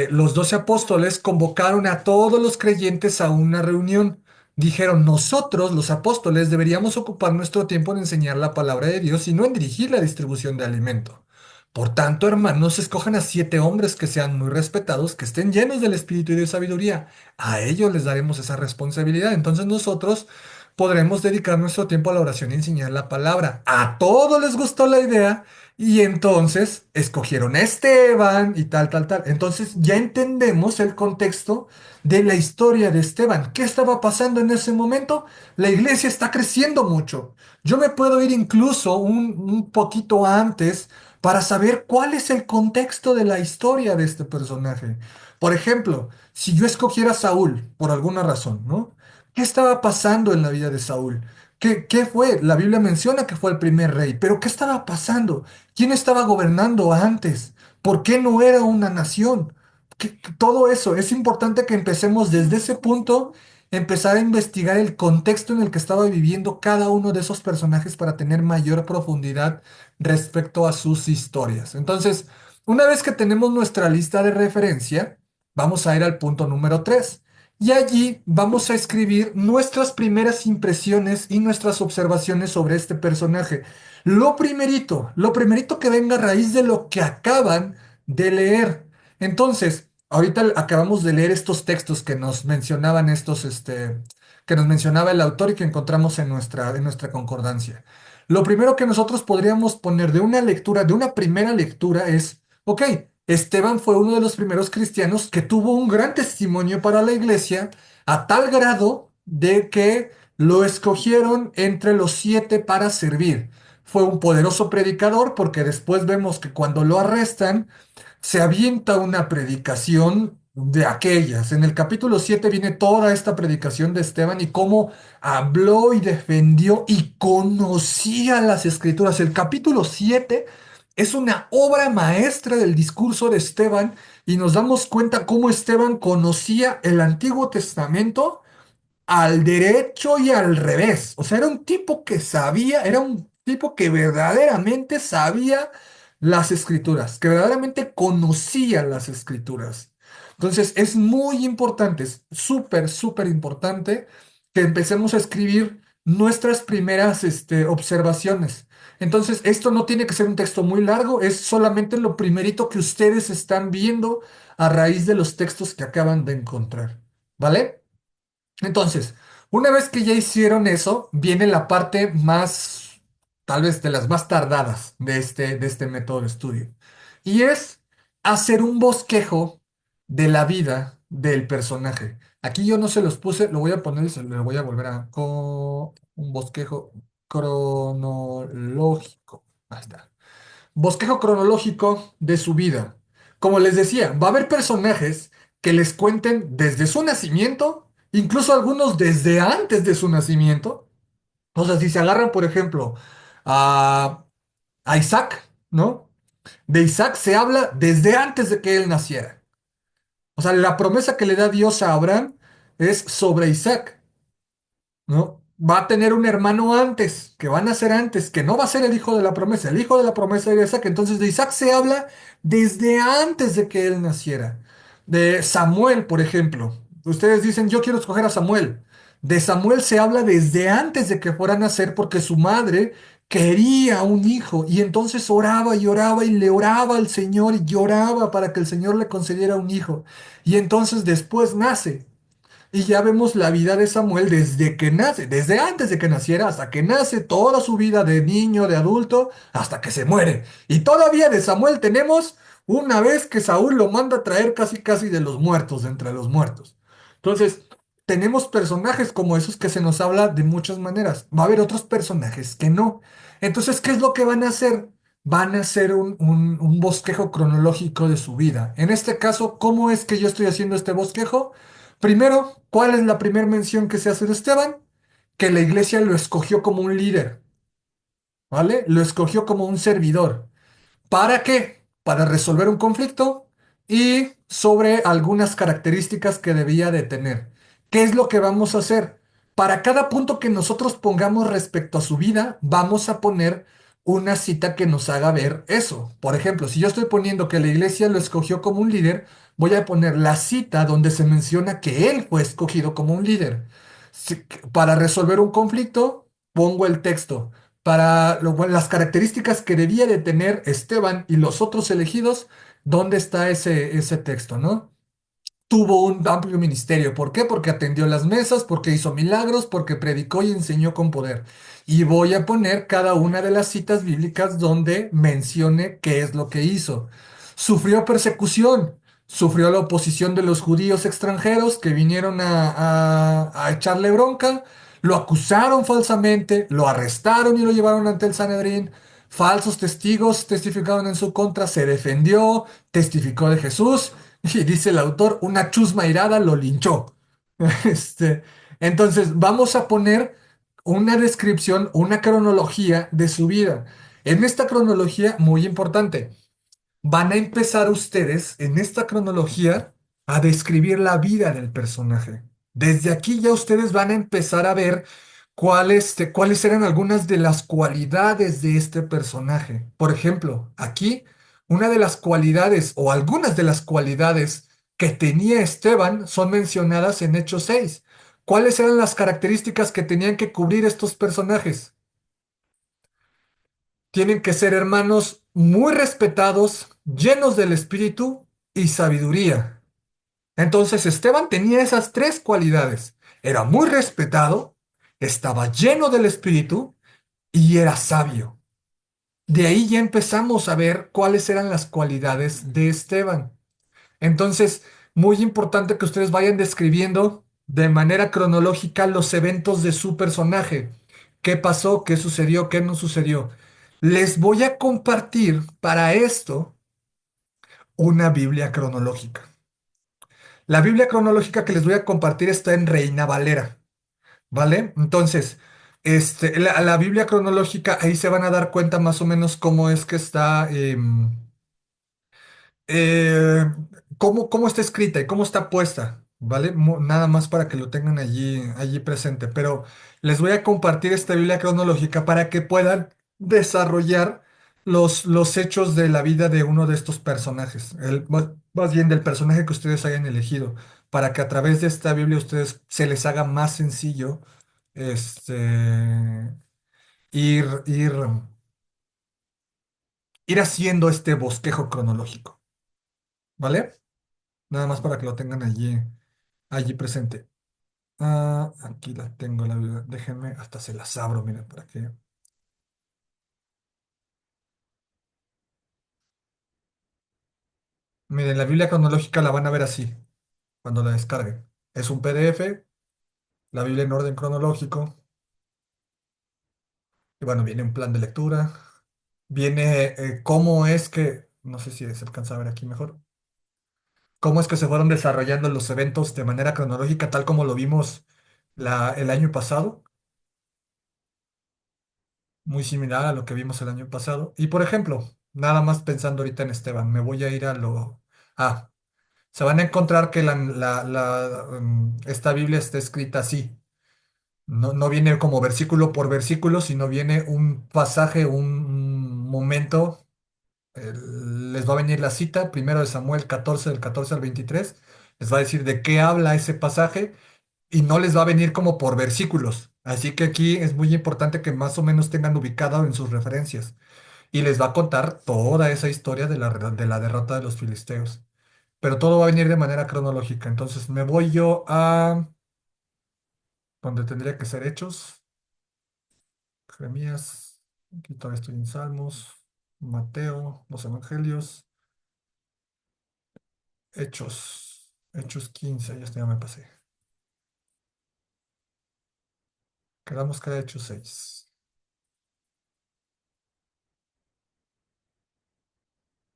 Los 12 apóstoles convocaron a todos los creyentes a una reunión. Dijeron, nosotros, los apóstoles, deberíamos ocupar nuestro tiempo en enseñar la palabra de Dios y no en dirigir la distribución de alimento. Por tanto, hermanos, escojan a 7 hombres que sean muy respetados, que estén llenos del espíritu y de sabiduría. A ellos les daremos esa responsabilidad. Entonces nosotros podremos dedicar nuestro tiempo a la oración y enseñar la palabra. A todos les gustó la idea. Y entonces escogieron a Esteban y tal, tal, tal. Entonces ya entendemos el contexto de la historia de Esteban. ¿Qué estaba pasando en ese momento? La iglesia está creciendo mucho. Yo me puedo ir incluso un poquito antes para saber cuál es el contexto de la historia de este personaje. Por ejemplo, si yo escogiera a Saúl por alguna razón, ¿no? ¿Qué estaba pasando en la vida de Saúl? ¿Qué fue? La Biblia menciona que fue el primer rey, pero ¿qué estaba pasando? ¿Quién estaba gobernando antes? ¿Por qué no era una nación? Todo eso, es importante que empecemos desde ese punto, empezar a investigar el contexto en el que estaba viviendo cada uno de esos personajes para tener mayor profundidad respecto a sus historias. Entonces, una vez que tenemos nuestra lista de referencia, vamos a ir al punto número 3. Y allí vamos a escribir nuestras primeras impresiones y nuestras observaciones sobre este personaje. Lo primerito que venga a raíz de lo que acaban de leer. Entonces, ahorita acabamos de leer estos textos que nos mencionaban que nos mencionaba el autor y que encontramos en nuestra concordancia. Lo primero que nosotros podríamos poner de una lectura, de una primera lectura es, ok, Esteban fue uno de los primeros cristianos que tuvo un gran testimonio para la iglesia a tal grado de que lo escogieron entre los 7 para servir. Fue un poderoso predicador porque después vemos que cuando lo arrestan, se avienta una predicación de aquellas. En el capítulo 7 viene toda esta predicación de Esteban y cómo habló y defendió y conocía las escrituras. El capítulo 7 es una obra maestra del discurso de Esteban y nos damos cuenta cómo Esteban conocía el Antiguo Testamento al derecho y al revés. O sea, era un tipo que sabía, era un tipo que verdaderamente sabía las escrituras, que verdaderamente conocía las escrituras. Entonces, es muy importante, es súper, súper importante que empecemos a escribir nuestras primeras, observaciones. Entonces, esto no tiene que ser un texto muy largo, es solamente lo primerito que ustedes están viendo a raíz de los textos que acaban de encontrar. ¿Vale? Entonces, una vez que ya hicieron eso, viene la parte más, tal vez de las más tardadas de este método de estudio. Y es hacer un bosquejo de la vida del personaje. Aquí yo no se los puse, lo voy a poner y se lo voy a volver a... un bosquejo cronológico. Ahí está. Bosquejo cronológico de su vida. Como les decía, va a haber personajes que les cuenten desde su nacimiento, incluso algunos desde antes de su nacimiento. O sea, si se agarran, por ejemplo, a, a Isaac, ¿no? De Isaac se habla desde antes de que él naciera. O sea, la promesa que le da Dios a Abraham es sobre Isaac. ¿No? Va a tener un hermano antes, que van a ser antes, que no va a ser el hijo de la promesa. El hijo de la promesa era Isaac. Entonces de Isaac se habla desde antes de que él naciera. De Samuel, por ejemplo. Ustedes dicen, yo quiero escoger a Samuel. De Samuel se habla desde antes de que fuera a nacer porque su madre quería un hijo y entonces oraba y oraba y le oraba al Señor y lloraba para que el Señor le concediera un hijo. Y entonces después nace. Y ya vemos la vida de Samuel desde que nace, desde antes de que naciera hasta que nace, toda su vida de niño, de adulto, hasta que se muere. Y todavía de Samuel tenemos una vez que Saúl lo manda a traer casi casi de los muertos, de entre los muertos. Entonces, tenemos personajes como esos que se nos habla de muchas maneras. Va a haber otros personajes que no. Entonces, ¿qué es lo que van a hacer? Van a hacer un bosquejo cronológico de su vida. En este caso, ¿cómo es que yo estoy haciendo este bosquejo? Primero, ¿cuál es la primera mención que se hace de Esteban? Que la iglesia lo escogió como un líder, ¿vale? Lo escogió como un servidor. ¿Para qué? Para resolver un conflicto y sobre algunas características que debía de tener. ¿Qué es lo que vamos a hacer? Para cada punto que nosotros pongamos respecto a su vida, vamos a poner una cita que nos haga ver eso. Por ejemplo, si yo estoy poniendo que la iglesia lo escogió como un líder, voy a poner la cita donde se menciona que él fue escogido como un líder. Para resolver un conflicto, pongo el texto para las características que debía de tener Esteban y los otros elegidos, ¿dónde está ese texto, no? Tuvo un amplio ministerio. ¿Por qué? Porque atendió las mesas, porque hizo milagros, porque predicó y enseñó con poder. Y voy a poner cada una de las citas bíblicas donde mencione qué es lo que hizo. Sufrió persecución, sufrió la oposición de los judíos extranjeros que vinieron a echarle bronca, lo acusaron falsamente, lo arrestaron y lo llevaron ante el Sanedrín. Falsos testigos testificaron en su contra, se defendió, testificó de Jesús. Y dice el autor, una chusma irada lo linchó. Este, entonces, vamos a poner una descripción, una cronología de su vida. En esta cronología, muy importante, van a empezar ustedes en esta cronología a describir la vida del personaje. Desde aquí ya ustedes van a empezar a ver cuáles eran algunas de las cualidades de este personaje. Por ejemplo, aquí una de las cualidades o algunas de las cualidades que tenía Esteban son mencionadas en Hechos 6. ¿Cuáles eran las características que tenían que cubrir estos personajes? Tienen que ser hermanos muy respetados, llenos del espíritu y sabiduría. Entonces Esteban tenía esas tres cualidades. Era muy respetado, estaba lleno del espíritu y era sabio. De ahí ya empezamos a ver cuáles eran las cualidades de Esteban. Entonces, muy importante que ustedes vayan describiendo de manera cronológica los eventos de su personaje. ¿Qué pasó? ¿Qué sucedió? ¿Qué no sucedió? Les voy a compartir para esto una Biblia cronológica. La Biblia cronológica que les voy a compartir está en Reina Valera, ¿vale? Entonces, la Biblia cronológica, ahí se van a dar cuenta más o menos cómo es que está, eh, cómo está escrita y cómo está puesta, ¿vale? Nada más para que lo tengan allí presente. Pero les voy a compartir esta Biblia cronológica para que puedan desarrollar los hechos de la vida de uno de estos personajes, más bien del personaje que ustedes hayan elegido, para que a través de esta Biblia ustedes se les haga más sencillo este, ir ir haciendo este bosquejo cronológico, ¿vale? Nada más para que lo tengan allí presente. Aquí la tengo, la Biblia. Déjenme, hasta se las abro, miren, para que. Miren, la Biblia cronológica la van a ver así, cuando la descarguen. Es un PDF, la Biblia en orden cronológico. Y bueno, viene un plan de lectura. Viene cómo es que, no sé si se alcanza a ver aquí mejor, cómo es que se fueron desarrollando los eventos de manera cronológica, tal como lo vimos el año pasado. Muy similar a lo que vimos el año pasado. Y por ejemplo, nada más pensando ahorita en Esteban, me voy a ir a lo. Ah, se van a encontrar que esta Biblia está escrita así. No, no viene como versículo por versículo, sino viene un pasaje, un momento. Les va a venir la cita, primero de Samuel 14 del 14 al 23. Les va a decir de qué habla ese pasaje y no les va a venir como por versículos. Así que aquí es muy importante que más o menos tengan ubicado en sus referencias. Y les va a contar toda esa historia de la derrota de los filisteos. Pero todo va a venir de manera cronológica. Entonces me voy yo a donde tendría que ser Hechos, Jeremías, aquí todavía estoy en Salmos, Mateo, los Evangelios, Hechos 15, ya me pasé. Quedamos que era Hechos 6.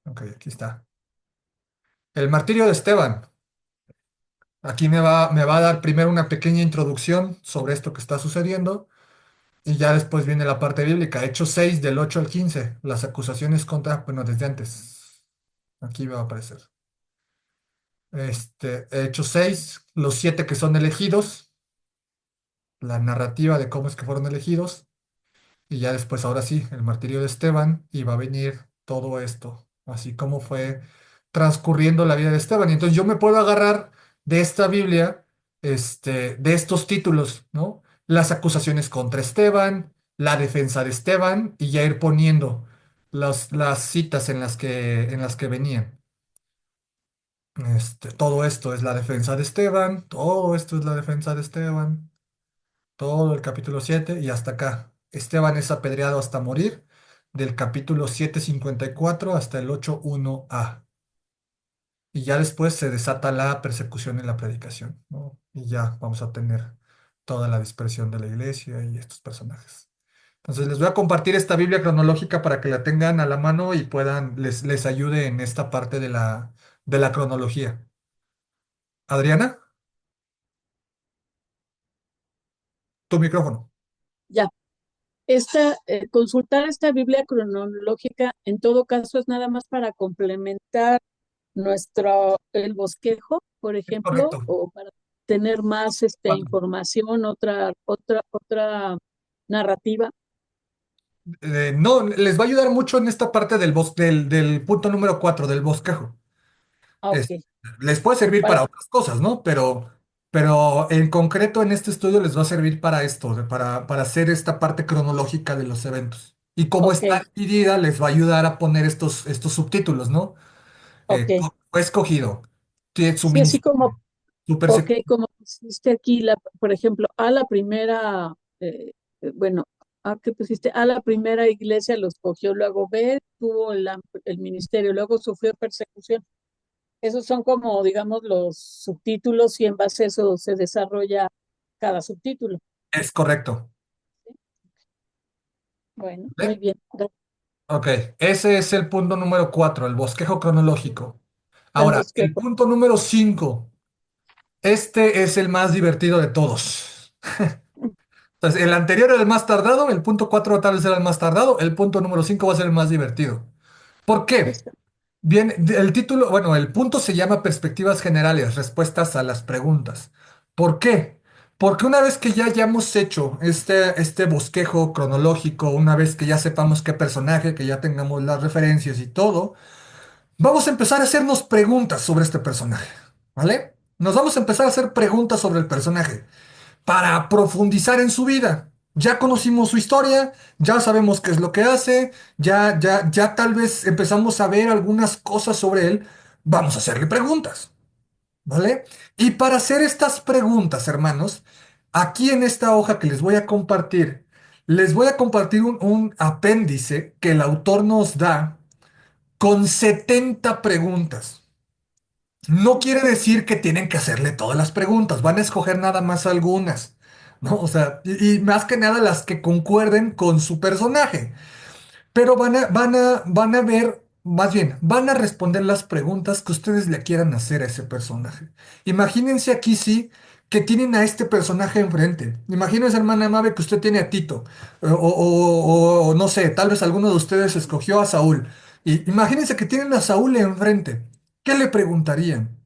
Ok, aquí está. El martirio de Esteban. Aquí me va a dar primero una pequeña introducción sobre esto que está sucediendo. Y ya después viene la parte bíblica, Hechos 6 del 8 al 15 las acusaciones contra, bueno, desde antes, aquí va a aparecer. Hechos 6 los 7 que son elegidos, la narrativa de cómo es que fueron elegidos, y ya después, ahora sí, el martirio de Esteban, y va a venir todo esto, así como fue transcurriendo la vida de Esteban. Y entonces yo me puedo agarrar de esta Biblia, de estos títulos, ¿no? Las acusaciones contra Esteban, la defensa de Esteban, y ya ir poniendo las citas en las que venían. Todo esto es la defensa de Esteban, todo esto es la defensa de Esteban, todo el capítulo 7 y hasta acá. Esteban es apedreado hasta morir, del capítulo 7:54 hasta el 8:1a. Y ya después se desata la persecución en la predicación, ¿no? Y ya vamos a tener toda la dispersión de la iglesia y estos personajes. Entonces les voy a compartir esta Biblia cronológica para que la tengan a la mano y les ayude en esta parte de la cronología. Adriana, tu micrófono. Ya. Consultar esta Biblia cronológica, en todo caso, es nada más para complementar el bosquejo, por Es ejemplo, correcto. o para tener más Cuatro. información, otra narrativa. No, les va a ayudar mucho en esta parte del punto número 4 del bosquejo. Ah, Es- ok. Les puede servir Para, para otras cosas, ¿no? Pero en concreto en este estudio les va a servir para esto, para hacer esta parte cronológica de los eventos. Y como ok, está dividida, les va a ayudar a poner estos subtítulos, ¿no? ok. Fue escogido, tiene su Sí, así ministerio, como, su ok, persecución. como pusiste aquí, por ejemplo, a la primera, bueno, a que pusiste, a la primera iglesia lo escogió, luego B tuvo el ministerio, luego sufrió persecución. Esos son como, digamos, los subtítulos y en base a eso se desarrolla cada subtítulo. Es correcto. ¿Sí? Bueno, muy ¿Vale? bien. Ok, ese es el punto número 4, el bosquejo cronológico. Ahora, Entonces, ¿qué el fue? punto número 5. Este es el más divertido de todos. Entonces, el anterior era el más tardado, el punto 4 tal vez era el más tardado, el punto número 5 va a ser el más divertido. ¿Por qué? Este, Bien, el título, bueno, el punto se llama Perspectivas Generales, respuestas a las preguntas. ¿Por qué? Porque una vez que ya hayamos hecho este bosquejo cronológico, una vez que ya sepamos qué personaje, que ya tengamos las referencias y todo, vamos a empezar a hacernos preguntas sobre este personaje, ¿vale? Nos vamos a empezar a hacer preguntas sobre el personaje para profundizar en su vida. Ya conocimos su historia, ya sabemos qué es lo que hace, ya tal vez empezamos a ver algunas cosas sobre él. Vamos a hacerle preguntas, ¿vale? Y para hacer estas preguntas, hermanos, aquí en esta hoja que les voy a compartir un apéndice que el autor nos da con 70 preguntas. No quiere decir que tienen que hacerle todas las preguntas, van a escoger nada más algunas, ¿no? O sea, y más que nada las que concuerden con su personaje, pero van a ver, más bien, van a responder las preguntas que ustedes le quieran hacer a ese personaje. Imagínense aquí sí que tienen a este personaje enfrente. Imagínense, hermana Mabe, que usted tiene a Tito, o no sé, tal vez alguno de ustedes escogió a Saúl. Y imagínense que tienen a Saúl enfrente. ¿Qué le preguntarían?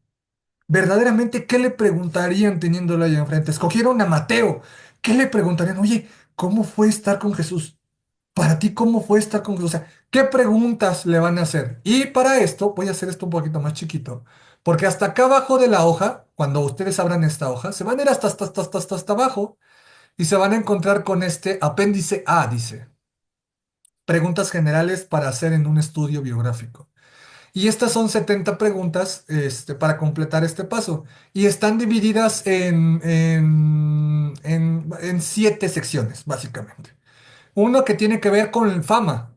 Verdaderamente, ¿qué le preguntarían teniéndolo ahí enfrente? Escogieron a Mateo. ¿Qué le preguntarían? Oye, ¿cómo fue estar con Jesús? Para ti, ¿cómo fue estar con Jesús? O sea, ¿qué preguntas le van a hacer? Y para esto, voy a hacer esto un poquito más chiquito, porque hasta acá abajo de la hoja, cuando ustedes abran esta hoja, se van a ir hasta abajo y se van a encontrar con este apéndice A, dice, preguntas generales para hacer en un estudio biográfico. Y estas son 70 preguntas para completar este paso. Y están divididas en 7 secciones, básicamente. Uno que tiene que ver con fama.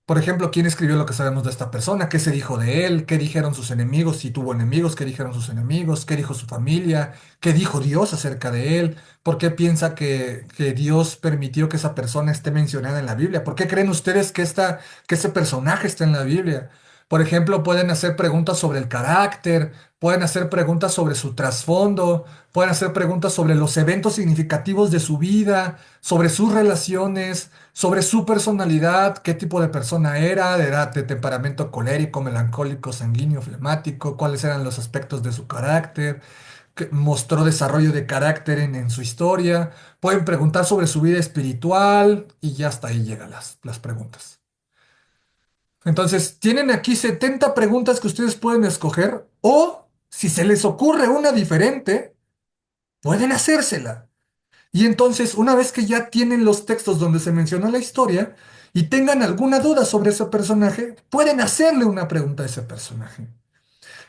Por ejemplo, ¿quién escribió lo que sabemos de esta persona? ¿Qué se dijo de él? ¿Qué dijeron sus enemigos? Si tuvo enemigos, ¿qué dijeron sus enemigos? ¿Qué dijo su familia? ¿Qué dijo Dios acerca de él? ¿Por qué piensa que Dios permitió que esa persona esté mencionada en la Biblia? ¿Por qué creen ustedes que ese personaje está en la Biblia? Por ejemplo, pueden hacer preguntas sobre el carácter, pueden hacer preguntas sobre su trasfondo, pueden hacer preguntas sobre los eventos significativos de su vida, sobre sus relaciones, sobre su personalidad, qué tipo de persona era de temperamento colérico, melancólico, sanguíneo, flemático, cuáles eran los aspectos de su carácter, que mostró desarrollo de carácter en su historia. Pueden preguntar sobre su vida espiritual y ya hasta ahí llegan las preguntas. Entonces, tienen aquí 70 preguntas que ustedes pueden escoger o si se les ocurre una diferente, pueden hacérsela. Y entonces, una vez que ya tienen los textos donde se menciona la historia y tengan alguna duda sobre ese personaje, pueden hacerle una pregunta a ese personaje.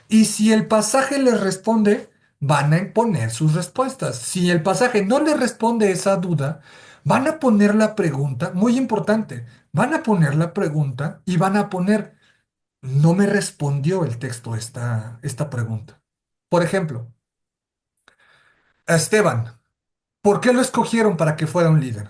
Y si el pasaje les responde, van a poner sus respuestas. Si el pasaje no les responde esa duda, van a poner la pregunta, muy importante, van a poner la pregunta y van a poner, no me respondió el texto esta pregunta. Por ejemplo, a Esteban, ¿por qué lo escogieron para que fuera un líder?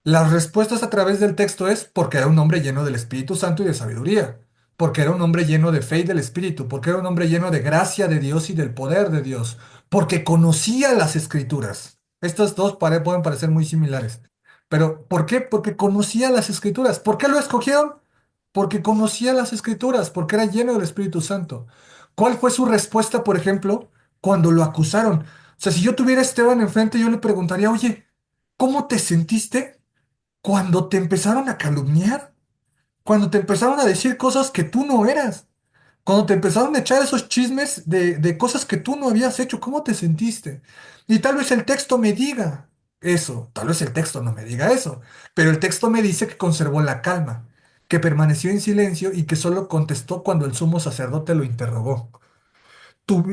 Las respuestas a través del texto es porque era un hombre lleno del Espíritu Santo y de sabiduría, porque era un hombre lleno de fe y del Espíritu, porque era un hombre lleno de gracia de Dios y del poder de Dios, porque conocía las Escrituras. Estas dos pueden parecer muy similares, pero ¿por qué? Porque conocía las Escrituras. ¿Por qué lo escogieron? Porque conocía las Escrituras, porque era lleno del Espíritu Santo. ¿Cuál fue su respuesta, por ejemplo, cuando lo acusaron? O sea, si yo tuviera a Esteban enfrente, yo le preguntaría, oye, ¿cómo te sentiste cuando te empezaron a calumniar? Cuando te empezaron a decir cosas que tú no eras. Cuando te empezaron a echar esos chismes de cosas que tú no habías hecho, ¿cómo te sentiste? Y tal vez el texto me diga eso, tal vez el texto no me diga eso, pero el texto me dice que conservó la calma, que permaneció en silencio y que solo contestó cuando el sumo sacerdote lo interrogó.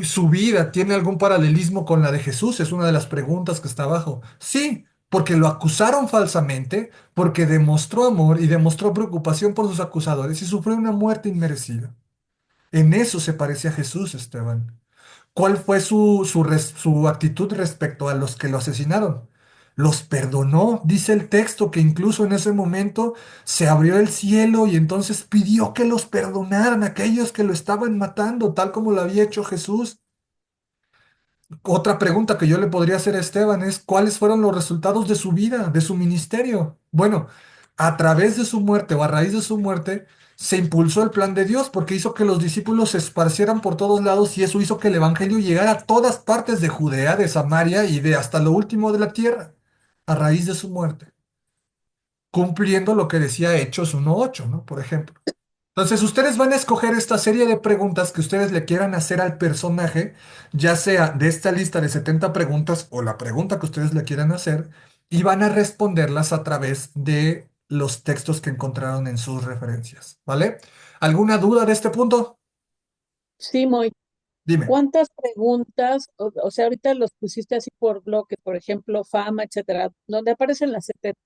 ¿Su vida tiene algún paralelismo con la de Jesús? Es una de las preguntas que está abajo. Sí, porque lo acusaron falsamente, porque demostró amor y demostró preocupación por sus acusadores y sufrió una muerte inmerecida. En eso se parece a Jesús, Esteban. ¿Cuál fue su actitud respecto a los que lo asesinaron? los perdonó. Dice el texto que incluso en ese momento se abrió el cielo y entonces pidió que los perdonaran a aquellos que lo estaban matando, tal como lo había hecho Jesús. Otra pregunta que yo le podría hacer a Esteban es, ¿cuáles fueron los resultados de su vida, de su ministerio? Bueno, a través de su muerte o a raíz de su muerte, se impulsó el plan de Dios porque hizo que los discípulos se esparcieran por todos lados y eso hizo que el evangelio llegara a todas partes de Judea, de Samaria y de hasta lo último de la tierra, a raíz de su muerte, cumpliendo lo que decía Hechos 1:8, ¿no? Por ejemplo. Entonces, ustedes van a escoger esta serie de preguntas que ustedes le quieran hacer al personaje, ya sea de esta lista de 70 preguntas o la pregunta que ustedes le quieran hacer, y van a responderlas a través de los textos que encontraron en sus referencias, ¿vale? ¿Alguna duda de este punto? Sí, Moy. Dime. ¿Cuántas preguntas, o sea, ahorita los pusiste así por bloques, por ejemplo, fama, etcétera, donde aparecen las 70?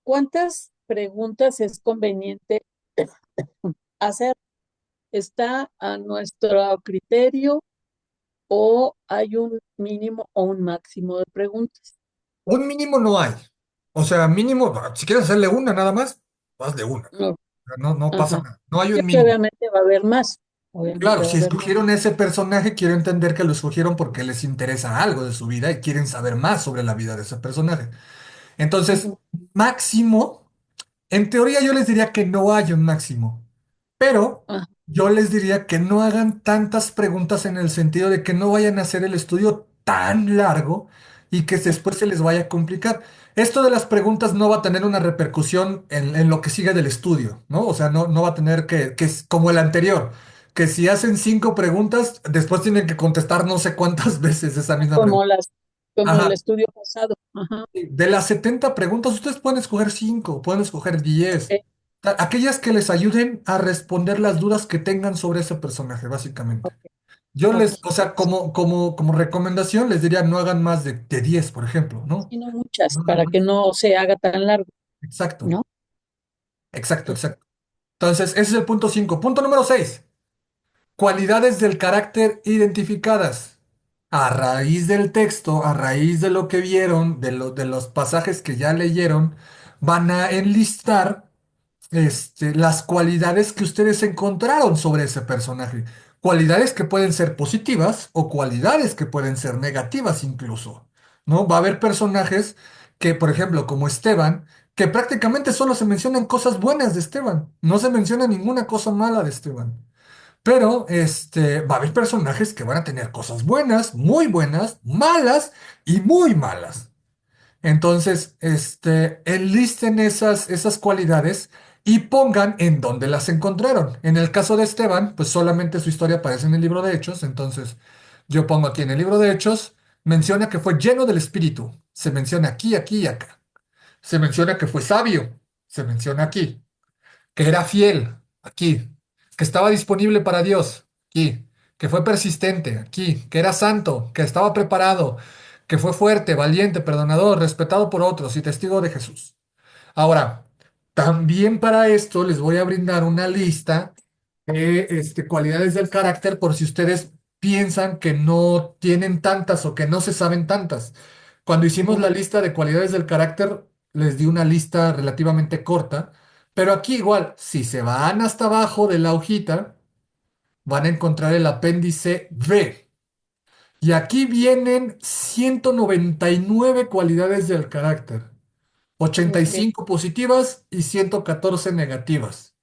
¿Cuántas preguntas es conveniente hacer? ¿Está a nuestro criterio o hay un mínimo o un máximo de preguntas? Un mínimo no hay. O sea, mínimo, si quieres hacerle una nada más, hazle una. No, No, no pasa ajá. nada. No hay Sí, un que mínimo. obviamente va a haber más, Claro, obviamente va a si haber más. escogieron ese personaje, quiero entender que lo escogieron porque les interesa algo de su vida y quieren saber más sobre la vida de ese personaje. Entonces, Ujú, máximo, en teoría yo les diría que no hay un máximo, pero ajá, yo les diría que no hagan tantas preguntas en el sentido de que no vayan a hacer el estudio tan largo y que después se les vaya a complicar. Esto de las preguntas no va a tener una repercusión en lo que sigue del estudio, ¿no? O sea, no va a tener que es como el anterior, que si hacen 5 preguntas, después tienen que contestar no sé cuántas veces esa misma como pregunta. las, como el Ajá. estudio pasado. Ajá. De las 70 preguntas, ustedes pueden escoger 5, pueden escoger 10. Aquellas que les ayuden a responder las dudas que tengan sobre ese personaje, básicamente. Ok, Yo ok. les, o sea, como recomendación, les diría no hagan más de 10, por ejemplo, ¿no? Sí, no muchas, No hagan para que más. no se haga tan largo, Exacto, ¿no? exacto, exacto. Entonces, ese es el punto 5. Punto número 6. Cualidades del carácter identificadas. A raíz del texto, a raíz de lo que vieron, de los pasajes que ya leyeron, van a enlistar las cualidades que ustedes encontraron sobre ese personaje. Cualidades que pueden ser positivas o cualidades que pueden ser negativas incluso, ¿no? Va a haber personajes que, por ejemplo, como Esteban, que prácticamente solo se mencionan cosas buenas de Esteban, no se menciona ninguna cosa mala de Esteban. Pero va a haber personajes que van a tener cosas buenas, malas y muy malas. Entonces, enlisten esas cualidades y pongan en dónde las encontraron. En el caso de Esteban, pues solamente su historia aparece en el libro de Hechos. Entonces, yo pongo aquí en el libro de Hechos, menciona que fue lleno del Espíritu. Se menciona aquí, aquí y acá. Se menciona que fue sabio. Se menciona aquí que era fiel, aquí, que estaba disponible para Dios, aquí, que fue persistente, aquí, que era santo, que estaba preparado, que fue fuerte, valiente, perdonador, respetado por otros y testigo de Jesús. Ahora, también para esto les voy a brindar una lista de cualidades del carácter por si ustedes piensan que no tienen tantas o que no se saben tantas. Cuando hicimos la Ujú, lista de cualidades del carácter, les di una lista relativamente corta, pero aquí igual, si se van hasta abajo de la hojita, van a encontrar el apéndice B. Y aquí vienen 199 cualidades del carácter, ochenta y ok. cinco positivas y 114 negativas.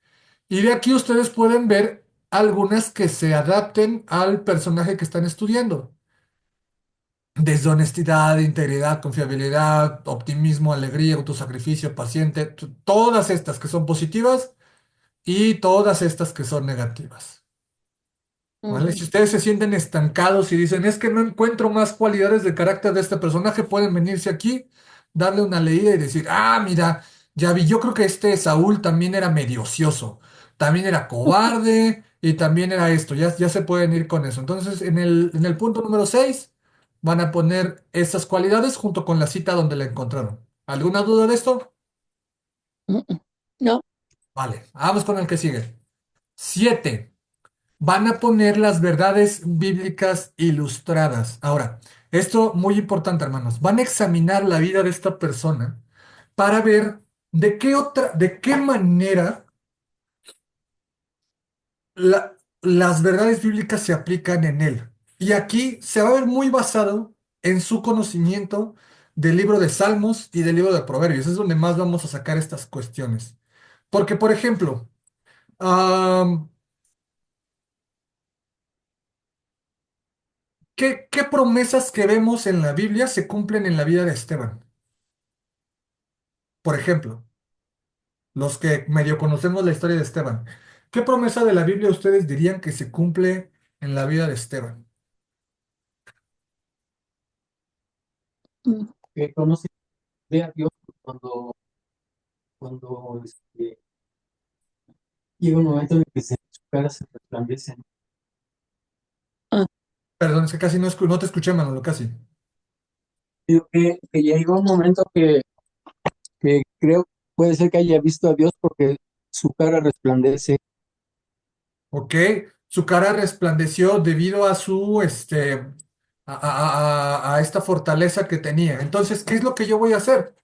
Y de aquí ustedes pueden ver algunas que se adapten al personaje que están estudiando. Desde honestidad, integridad, confiabilidad, optimismo, alegría, autosacrificio, paciente, todas estas que son positivas y todas estas que son negativas. ¿Vale? Ujú, Si ustedes se sienten estancados y dicen, es que no encuentro más cualidades de carácter de este personaje, pueden venirse aquí, darle una leída y decir, ah, mira, ya vi, yo creo que este Saúl también era medio ocioso, también era cobarde y también era esto, ya se pueden ir con eso. Entonces, en el punto número 6 van a poner esas cualidades junto con la cita donde la encontraron. ¿Alguna duda de esto? ujú. No, Vale, vamos con el que sigue. 7. van a poner las verdades bíblicas ilustradas. Ahora, esto muy importante, hermanos, van a examinar la vida de esta persona para ver de qué manera las verdades bíblicas se aplican en él. Y aquí se va a ver muy basado en su conocimiento del libro de Salmos y del libro de Proverbios. Es donde más vamos a sacar estas cuestiones. Porque, por ejemplo, am, ¿qué promesas que vemos en la Biblia se cumplen en la vida de Esteban? Por ejemplo, los que medio conocemos la historia de Esteban. ¿Qué promesa de la Biblia ustedes dirían que se cumple en la vida de Esteban? Mm. Que conoce a Dios cuando llega un momento en el que su cara se resplandece. Ah, Perdón, es que casi no te escuché, Manolo, casi. Digo que llegó un momento que creo puede ser que haya visto a Dios porque su cara resplandece. ¿Ok? Su cara resplandeció debido a a esta fortaleza que tenía. Entonces, ¿qué es lo que yo voy a hacer?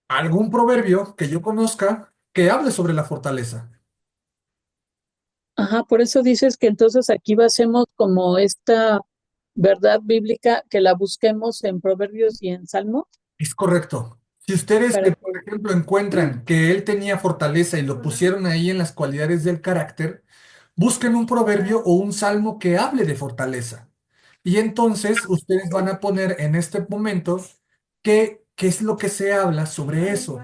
Algún proverbio que yo conozca que hable sobre la fortaleza. ajá, por eso dices que entonces aquí basemos como esta verdad bíblica que la busquemos en Proverbios y en Salmos Es correcto. Si ustedes, para por que... ejemplo, encuentran que él tenía fortaleza y lo pusieron ahí en las cualidades del carácter, busquen un proverbio o un salmo que hable de fortaleza. Y entonces ustedes van a poner en este momento qué es lo que se habla sobre eso.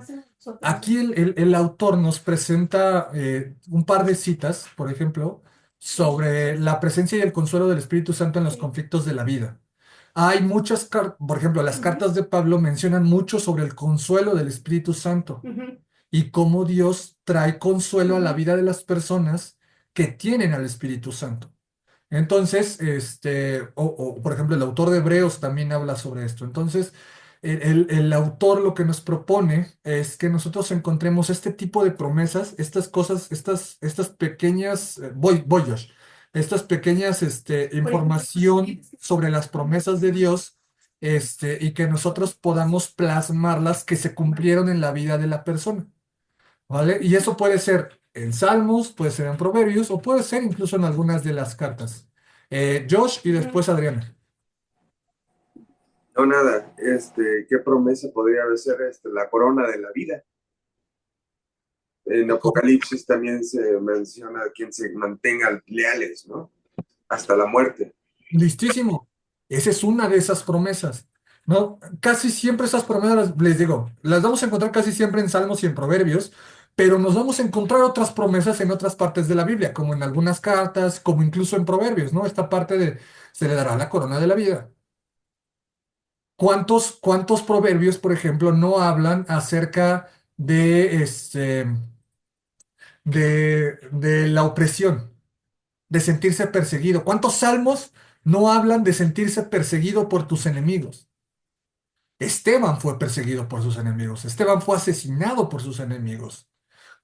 Aquí el autor nos presenta un par de citas, por ejemplo, sobre la presencia y el consuelo del Espíritu Santo en los conflictos de la vida. Hay muchas cartas, por ejemplo, las cartas de Pablo mencionan mucho sobre el consuelo del Espíritu Santo y cómo Dios trae consuelo a la vida de las personas que tienen al Espíritu Santo. Entonces, por ejemplo, el autor de Hebreos también habla sobre esto. Entonces, el autor lo que nos propone es que nosotros encontremos este tipo de promesas, estas cosas, estas pequeñas, Josh, estas pequeñas, información sobre las promesas de Dios, y que nosotros podamos plasmarlas que se cumplieron en la vida de la persona. ¿Vale? Y eso puede ser en Salmos, puede ser en Proverbios o puede ser incluso en algunas de las cartas. Josh y después Adriana. No, nada, ¿qué promesa podría ser la corona de la vida? En Apocalipsis también se menciona a quien se mantenga leales, ¿no? Hasta la muerte. Listísimo. Esa es una de esas promesas. ¿No? Casi siempre esas promesas, les digo, las vamos a encontrar casi siempre en Salmos y en Proverbios, pero nos vamos a encontrar otras promesas en otras partes de la Biblia, como en algunas cartas, como incluso en Proverbios, ¿no? Esta parte de se le dará la corona de la vida. ¿Cuántos proverbios, por ejemplo, no hablan acerca de la opresión, de sentirse perseguido? ¿Cuántos salmos no hablan de sentirse perseguido por tus enemigos? Esteban fue perseguido por sus enemigos. Esteban fue asesinado por sus enemigos.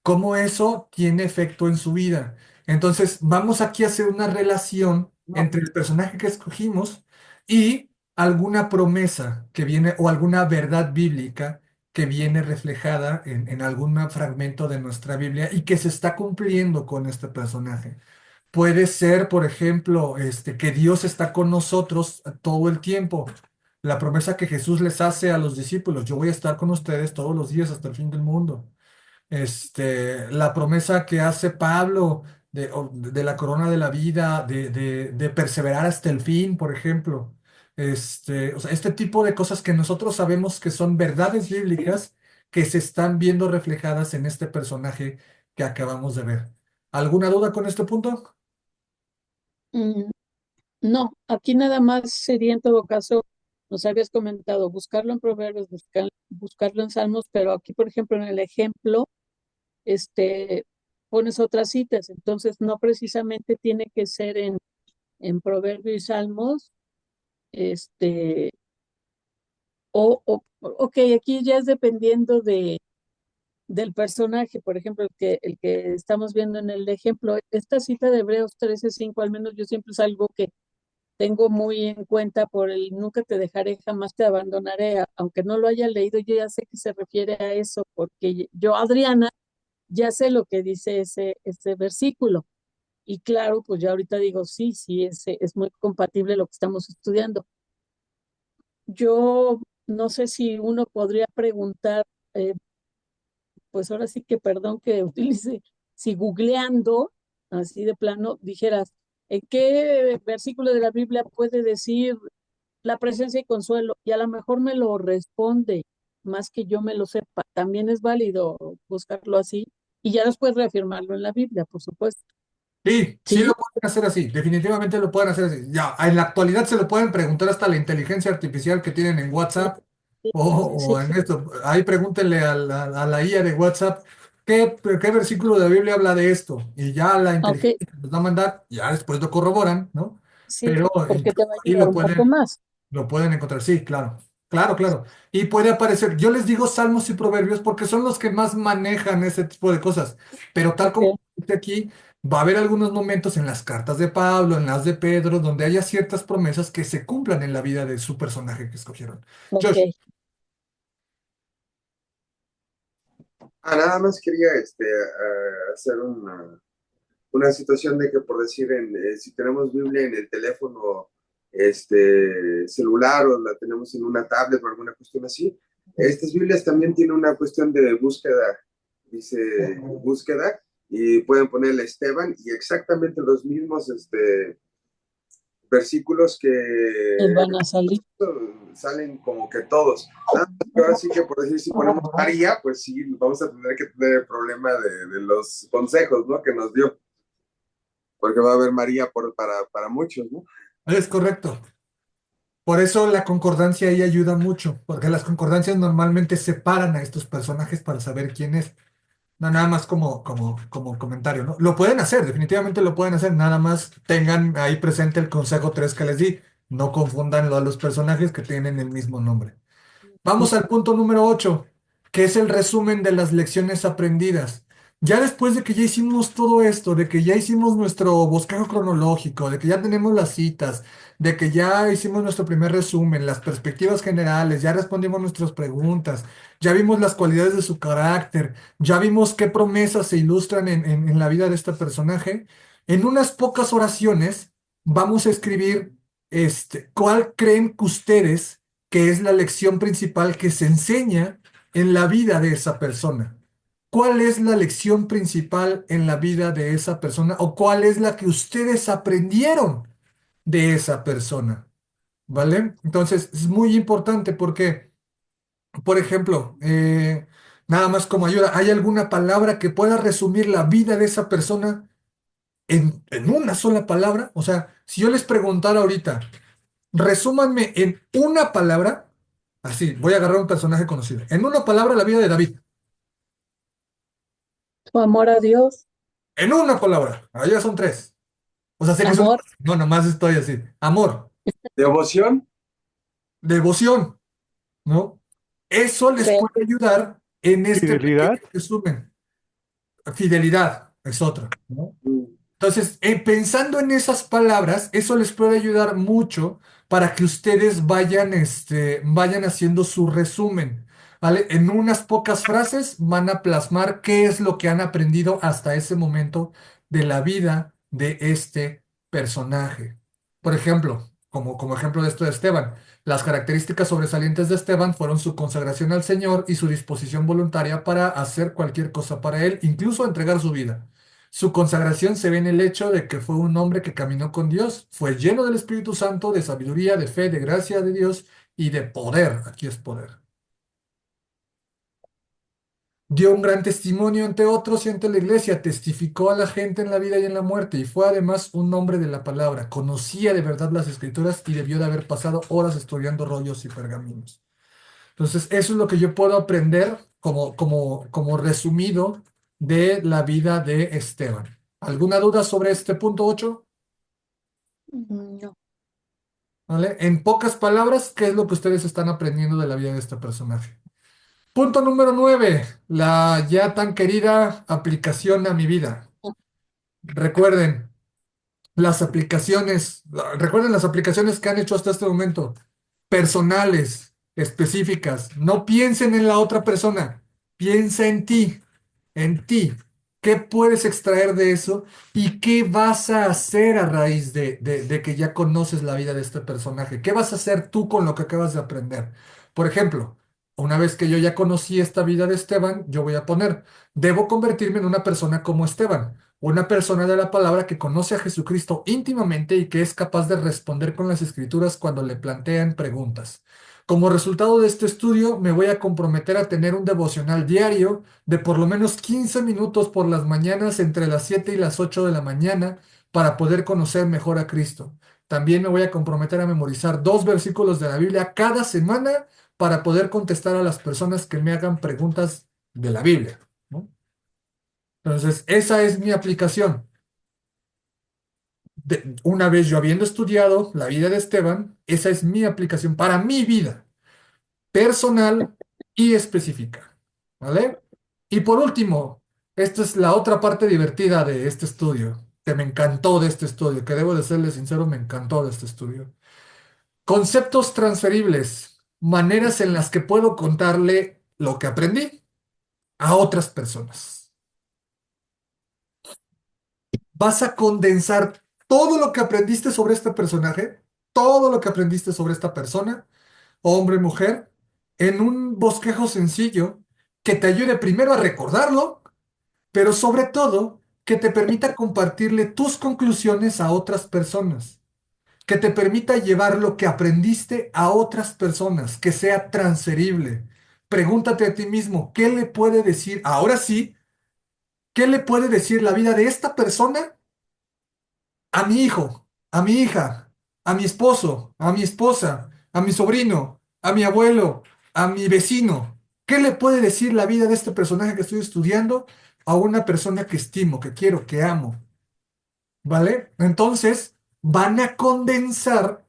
¿Cómo eso tiene efecto en su vida? Entonces, vamos aquí a hacer una relación entre el personaje que escogimos y alguna promesa que viene o alguna verdad bíblica que viene reflejada en algún fragmento de nuestra Biblia y que se está cumpliendo con este personaje. Puede ser, por ejemplo, que Dios está con nosotros todo el tiempo. La promesa que Jesús les hace a los discípulos, yo voy a estar con ustedes todos los días hasta el fin del mundo. La promesa que hace Pablo de la corona de la vida, de perseverar hasta el fin, por ejemplo. O sea, este tipo de cosas que nosotros sabemos que son verdades bíblicas que se están viendo reflejadas en este personaje que acabamos de ver. ¿Alguna duda con este punto? Mm, no, aquí nada más sería en todo caso, nos habías comentado, buscarlo en Proverbios, buscarlo en Salmos, pero aquí, por ejemplo, en el ejemplo, este, pones otras citas, entonces no precisamente tiene que ser en Proverbios y Salmos, este, ok, aquí ya es dependiendo del personaje, por ejemplo, el que estamos viendo en el ejemplo, esta cita de Hebreos 13:5, al menos yo siempre es algo que tengo muy en cuenta por el nunca te dejaré, jamás te abandonaré, aunque no lo haya leído, yo ya sé que se refiere a eso, porque yo, Adriana, ya sé lo que dice ese versículo. Y claro, pues ya ahorita digo, sí, sí, es muy compatible lo que estamos estudiando. Yo no sé si uno podría preguntar, eh, pues ahora sí que perdón que utilice, si googleando, así de plano, dijeras, ¿en qué versículo de la Biblia puede decir la presencia y consuelo? Y a lo mejor me lo responde, más que yo me lo sepa. También es válido buscarlo así y ya después reafirmarlo en la Biblia, por supuesto. Sí, sí ¿Sí? lo pueden hacer así, definitivamente lo pueden hacer así. Ya, en la actualidad se lo pueden preguntar hasta a la inteligencia artificial que tienen en Sí, WhatsApp sí, o, sí, o en esto. Ahí pregúntenle a la IA de WhatsApp qué versículo de la Biblia habla de esto. Y ya la ok, inteligencia les va a mandar, ya después lo corroboran, ¿no? sí, Pero porque te va a ahí ayudar un poco más. lo pueden encontrar, sí, claro, claro, claro. Y puede aparecer, yo les digo salmos y proverbios porque son los que más manejan ese tipo de cosas, pero tal como Ok, dice aquí, va a haber algunos momentos en las cartas de Pablo, en las de Pedro, donde haya ciertas promesas que se cumplan en la vida de su personaje que escogieron. ok. Josh, Nada más quería hacer una situación de que, por decir, si tenemos Biblia en el teléfono celular o la tenemos en una tablet o alguna cuestión así, estas Biblias también tienen una cuestión de búsqueda, dice búsqueda, y pueden ponerle Esteban y exactamente los mismos versículos que Les van a salir. salen como que todos. Nada más que ahora sí que por decir, si ponemos María, pues sí, vamos a tener que tener el problema de los consejos, ¿no? Que nos dio, porque va a haber María para muchos, ¿no? es correcto. Por eso la concordancia ahí ayuda mucho, porque las concordancias normalmente separan a estos personajes para saber quién es. No, nada más como comentario, ¿no? Lo pueden hacer, definitivamente lo pueden hacer, nada más tengan ahí presente el consejo 3 que les di, no confundan a los personajes que tienen el mismo nombre. Vamos al punto número 8, que es el resumen de las lecciones aprendidas. Ya después de que ya hicimos todo esto, de que ya hicimos nuestro bosquejo cronológico, de que ya tenemos las citas, de que ya hicimos nuestro primer resumen, las perspectivas generales, ya respondimos nuestras preguntas, ya vimos las cualidades de su carácter, ya vimos qué promesas se ilustran en la vida de este personaje, en unas pocas oraciones vamos a escribir ¿cuál creen que ustedes que es la lección principal que se enseña en la vida de esa persona? ¿Cuál es la lección principal en la vida de esa persona o cuál es la que ustedes aprendieron de esa persona? ¿Vale? Entonces, es muy importante porque, por ejemplo, nada más como ayuda, ¿hay alguna palabra que pueda resumir la vida de esa persona en una sola palabra? O sea, si yo les preguntara ahorita, resúmanme en una palabra, así, voy a agarrar un personaje conocido. En una palabra, la vida de David. Tu amor a Dios, En una palabra. Allá son tres. O sea, sé que son... amor, No, nomás estoy así. Amor, Devoción, devoción, ¿no? Eso les fe, puede ayudar en este Fidelidad. pequeño resumen. Fidelidad es otra, ¿no? mm, Entonces, pensando en esas palabras, eso les puede ayudar mucho para que ustedes vayan haciendo su resumen, ¿vale? En unas pocas frases van a plasmar qué es lo que han aprendido hasta ese momento de la vida de este personaje. Por ejemplo, como ejemplo de esto de Esteban, las características sobresalientes de Esteban fueron su consagración al Señor y su disposición voluntaria para hacer cualquier cosa para Él, incluso entregar su vida. Su consagración se ve en el hecho de que fue un hombre que caminó con Dios, fue lleno del Espíritu Santo, de sabiduría, de fe, de gracia de Dios y de poder. Aquí es poder. Dio un gran testimonio ante otros y ante la iglesia, testificó a la gente en la vida y en la muerte y fue además un hombre de la palabra. Conocía de verdad las escrituras y debió de haber pasado horas estudiando rollos y pergaminos. Entonces, eso es lo que yo puedo aprender como resumido de la vida de Esteban. ¿Alguna duda sobre este punto 8? no. ¿Vale? En pocas palabras, ¿qué es lo que ustedes están aprendiendo de la vida de este personaje? Punto número 9, la ya tan querida aplicación a mi vida. Recuerden, recuerden las aplicaciones que han hecho hasta este momento, personales, específicas. No piensen en la otra persona, piensa en ti, en ti. ¿Qué puedes extraer de eso y qué vas a hacer a raíz de que ya conoces la vida de este personaje? ¿Qué vas a hacer tú con lo que acabas de aprender? Por ejemplo, una vez que yo ya conocí esta vida de Esteban, yo voy a poner, debo convertirme en una persona como Esteban. Una persona de la palabra que conoce a Jesucristo íntimamente y que es capaz de responder con las escrituras cuando le plantean preguntas. Como resultado de este estudio, me voy a comprometer a tener un devocional diario de por lo menos 15 minutos por las mañanas entre las 7 y las 8 de la mañana para poder conocer mejor a Cristo. También me voy a comprometer a memorizar 2 versículos de la Biblia cada semana para poder contestar a las personas que me hagan preguntas de la Biblia, ¿no? Entonces, esa es mi aplicación. Una vez yo habiendo estudiado la vida de Esteban, esa es mi aplicación para mi vida personal y específica. ¿Vale? Y por último, esta es la otra parte divertida de este estudio, que me encantó de este estudio, que debo de serle sincero, me encantó de este estudio. Conceptos transferibles, maneras en las que puedo contarle lo que aprendí a otras personas. Vas a condensar todo lo que aprendiste sobre este personaje, todo lo que aprendiste sobre esta persona, hombre, mujer, en un bosquejo sencillo que te ayude primero a recordarlo, pero sobre todo que te permita compartirle tus conclusiones a otras personas, que te permita llevar lo que aprendiste a otras personas, que sea transferible. Pregúntate a ti mismo, ¿qué le puede decir, ahora sí, qué le puede decir la vida de esta persona a mi hijo, a mi hija, a mi esposo, a mi esposa, a mi sobrino, a mi abuelo, a mi vecino? ¿Qué le puede decir la vida de este personaje que estoy estudiando a una persona que estimo, que quiero, que amo? ¿Vale? Entonces, van a condensar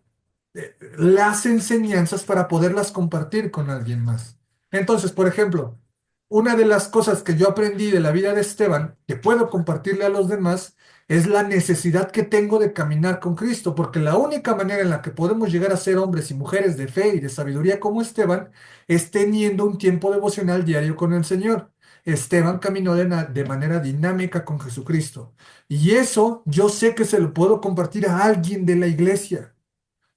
las enseñanzas para poderlas compartir con alguien más. Entonces, por ejemplo, una de las cosas que yo aprendí de la vida de Esteban, que puedo compartirle a los demás, es la necesidad que tengo de caminar con Cristo, porque la única manera en la que podemos llegar a ser hombres y mujeres de fe y de sabiduría como Esteban es teniendo un tiempo devocional diario con el Señor. Esteban caminó de manera dinámica con Jesucristo. Y eso yo sé que se lo puedo compartir a alguien de la iglesia.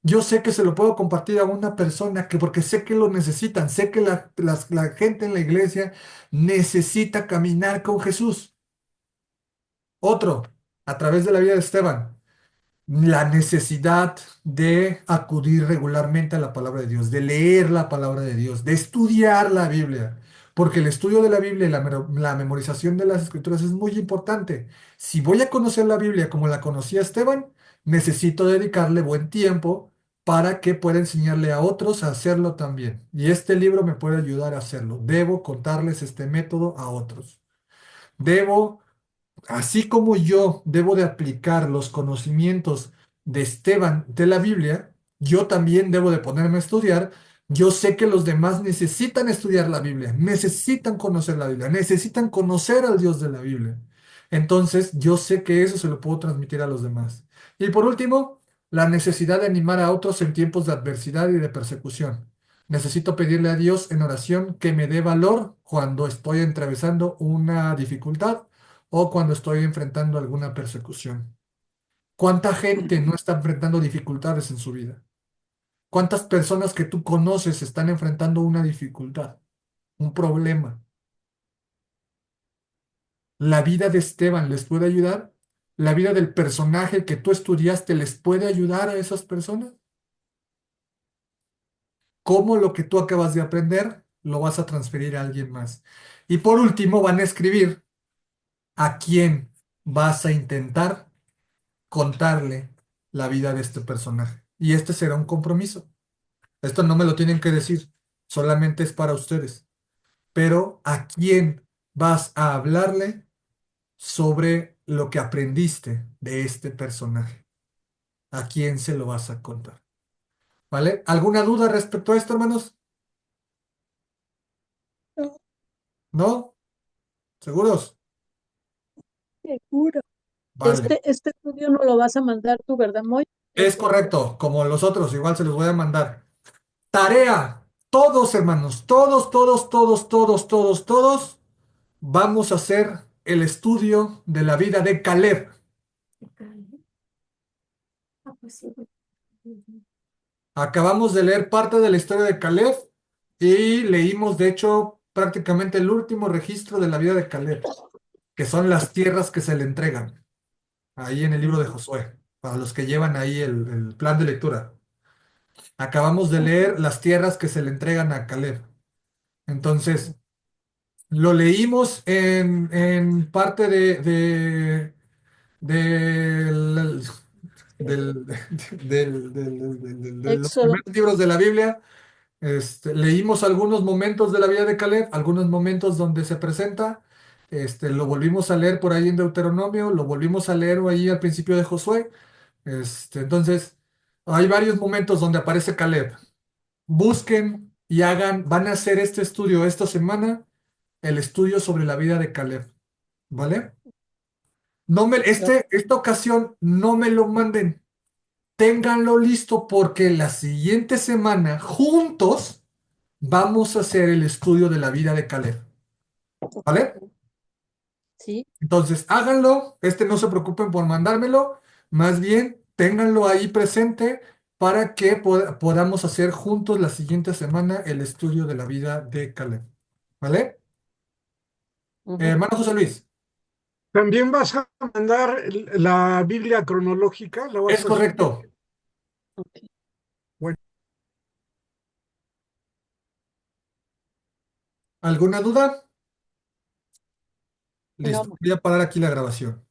Yo sé que se lo puedo compartir a una persona que, porque sé que lo necesitan, sé que la gente en la iglesia necesita caminar con Jesús. Otro, a través de la vida de Esteban, la necesidad de acudir regularmente a la palabra de Dios, de leer la palabra de Dios, de estudiar la Biblia, porque el estudio de la Biblia y la memorización de las escrituras es muy importante. Si voy a conocer la Biblia como la conocía Esteban, necesito dedicarle buen tiempo para que pueda enseñarle a otros a hacerlo también. Y este libro me puede ayudar a hacerlo. Debo contarles este método a otros. Debo Así como yo debo de aplicar los conocimientos de Esteban de la Biblia, yo también debo de ponerme a estudiar. Yo sé que los demás necesitan estudiar la Biblia, necesitan conocer la Biblia, necesitan conocer al Dios de la Biblia. Entonces, yo sé que eso se lo puedo transmitir a los demás. Y por último, la necesidad de animar a otros en tiempos de adversidad y de persecución. Necesito pedirle a Dios en oración que me dé valor cuando estoy atravesando una dificultad o cuando estoy enfrentando alguna persecución. ¿Cuánta gente no está enfrentando dificultades en su vida? ¿Cuántas personas que tú conoces están enfrentando una dificultad, un problema? ¿La vida de Esteban les puede ayudar? ¿La vida del personaje que tú estudiaste les puede ayudar a esas personas? ¿Cómo lo que tú acabas de aprender lo vas a transferir a alguien más? Y por último, van a escribir a quién vas a intentar contarle la vida de este personaje. Y este será un compromiso. Esto no me lo tienen que decir, solamente es para ustedes. Pero ¿a quién vas a hablarle sobre lo que aprendiste de este personaje? ¿A quién se lo vas a contar? ¿Vale? ¿Alguna duda respecto a esto, hermanos? ¿No? ¿Seguros? Seguro. Vale. Este estudio no lo vas a mandar tú, ¿verdad, Moy? Es correcto, como los otros, igual se los voy a mandar. Tarea. Todos, hermanos, todos, todos, todos, todos, todos, todos, vamos a hacer el estudio de la vida de Caleb. Acabamos de leer parte de la historia de Caleb y leímos, de hecho, prácticamente el último registro de la vida de Caleb, que son las tierras que se le entregan, ahí en el libro de Josué, para los que llevan ahí el plan de lectura. Acabamos de leer las tierras que se le entregan a Caleb. Entonces, lo leímos en parte del, del- de los Éxodo. primeros libros de la Biblia. Leímos algunos momentos de la vida de Caleb, algunos momentos donde se presenta. Lo volvimos a leer por ahí en Deuteronomio, lo volvimos a leer ahí al principio de Josué. Entonces, hay varios momentos donde aparece Caleb. Busquen y hagan, van a hacer este estudio esta semana, el estudio sobre la vida de Caleb, ¿vale? Esta ocasión no me lo manden, ténganlo listo porque la siguiente semana juntos vamos a hacer el estudio de la vida de Caleb, ¿vale? Sí, Entonces, háganlo, no se preocupen por mandármelo, más bien ténganlo ahí presente para que podamos hacer juntos la siguiente semana el estudio de la vida de Caleb, ¿vale? ujú, Hermano José Luis, También vas a mandar la Biblia cronológica, la vas es a subir. correcto. ok. Bueno, ¿Alguna duda? No, Listo, voy a parar aquí la grabación.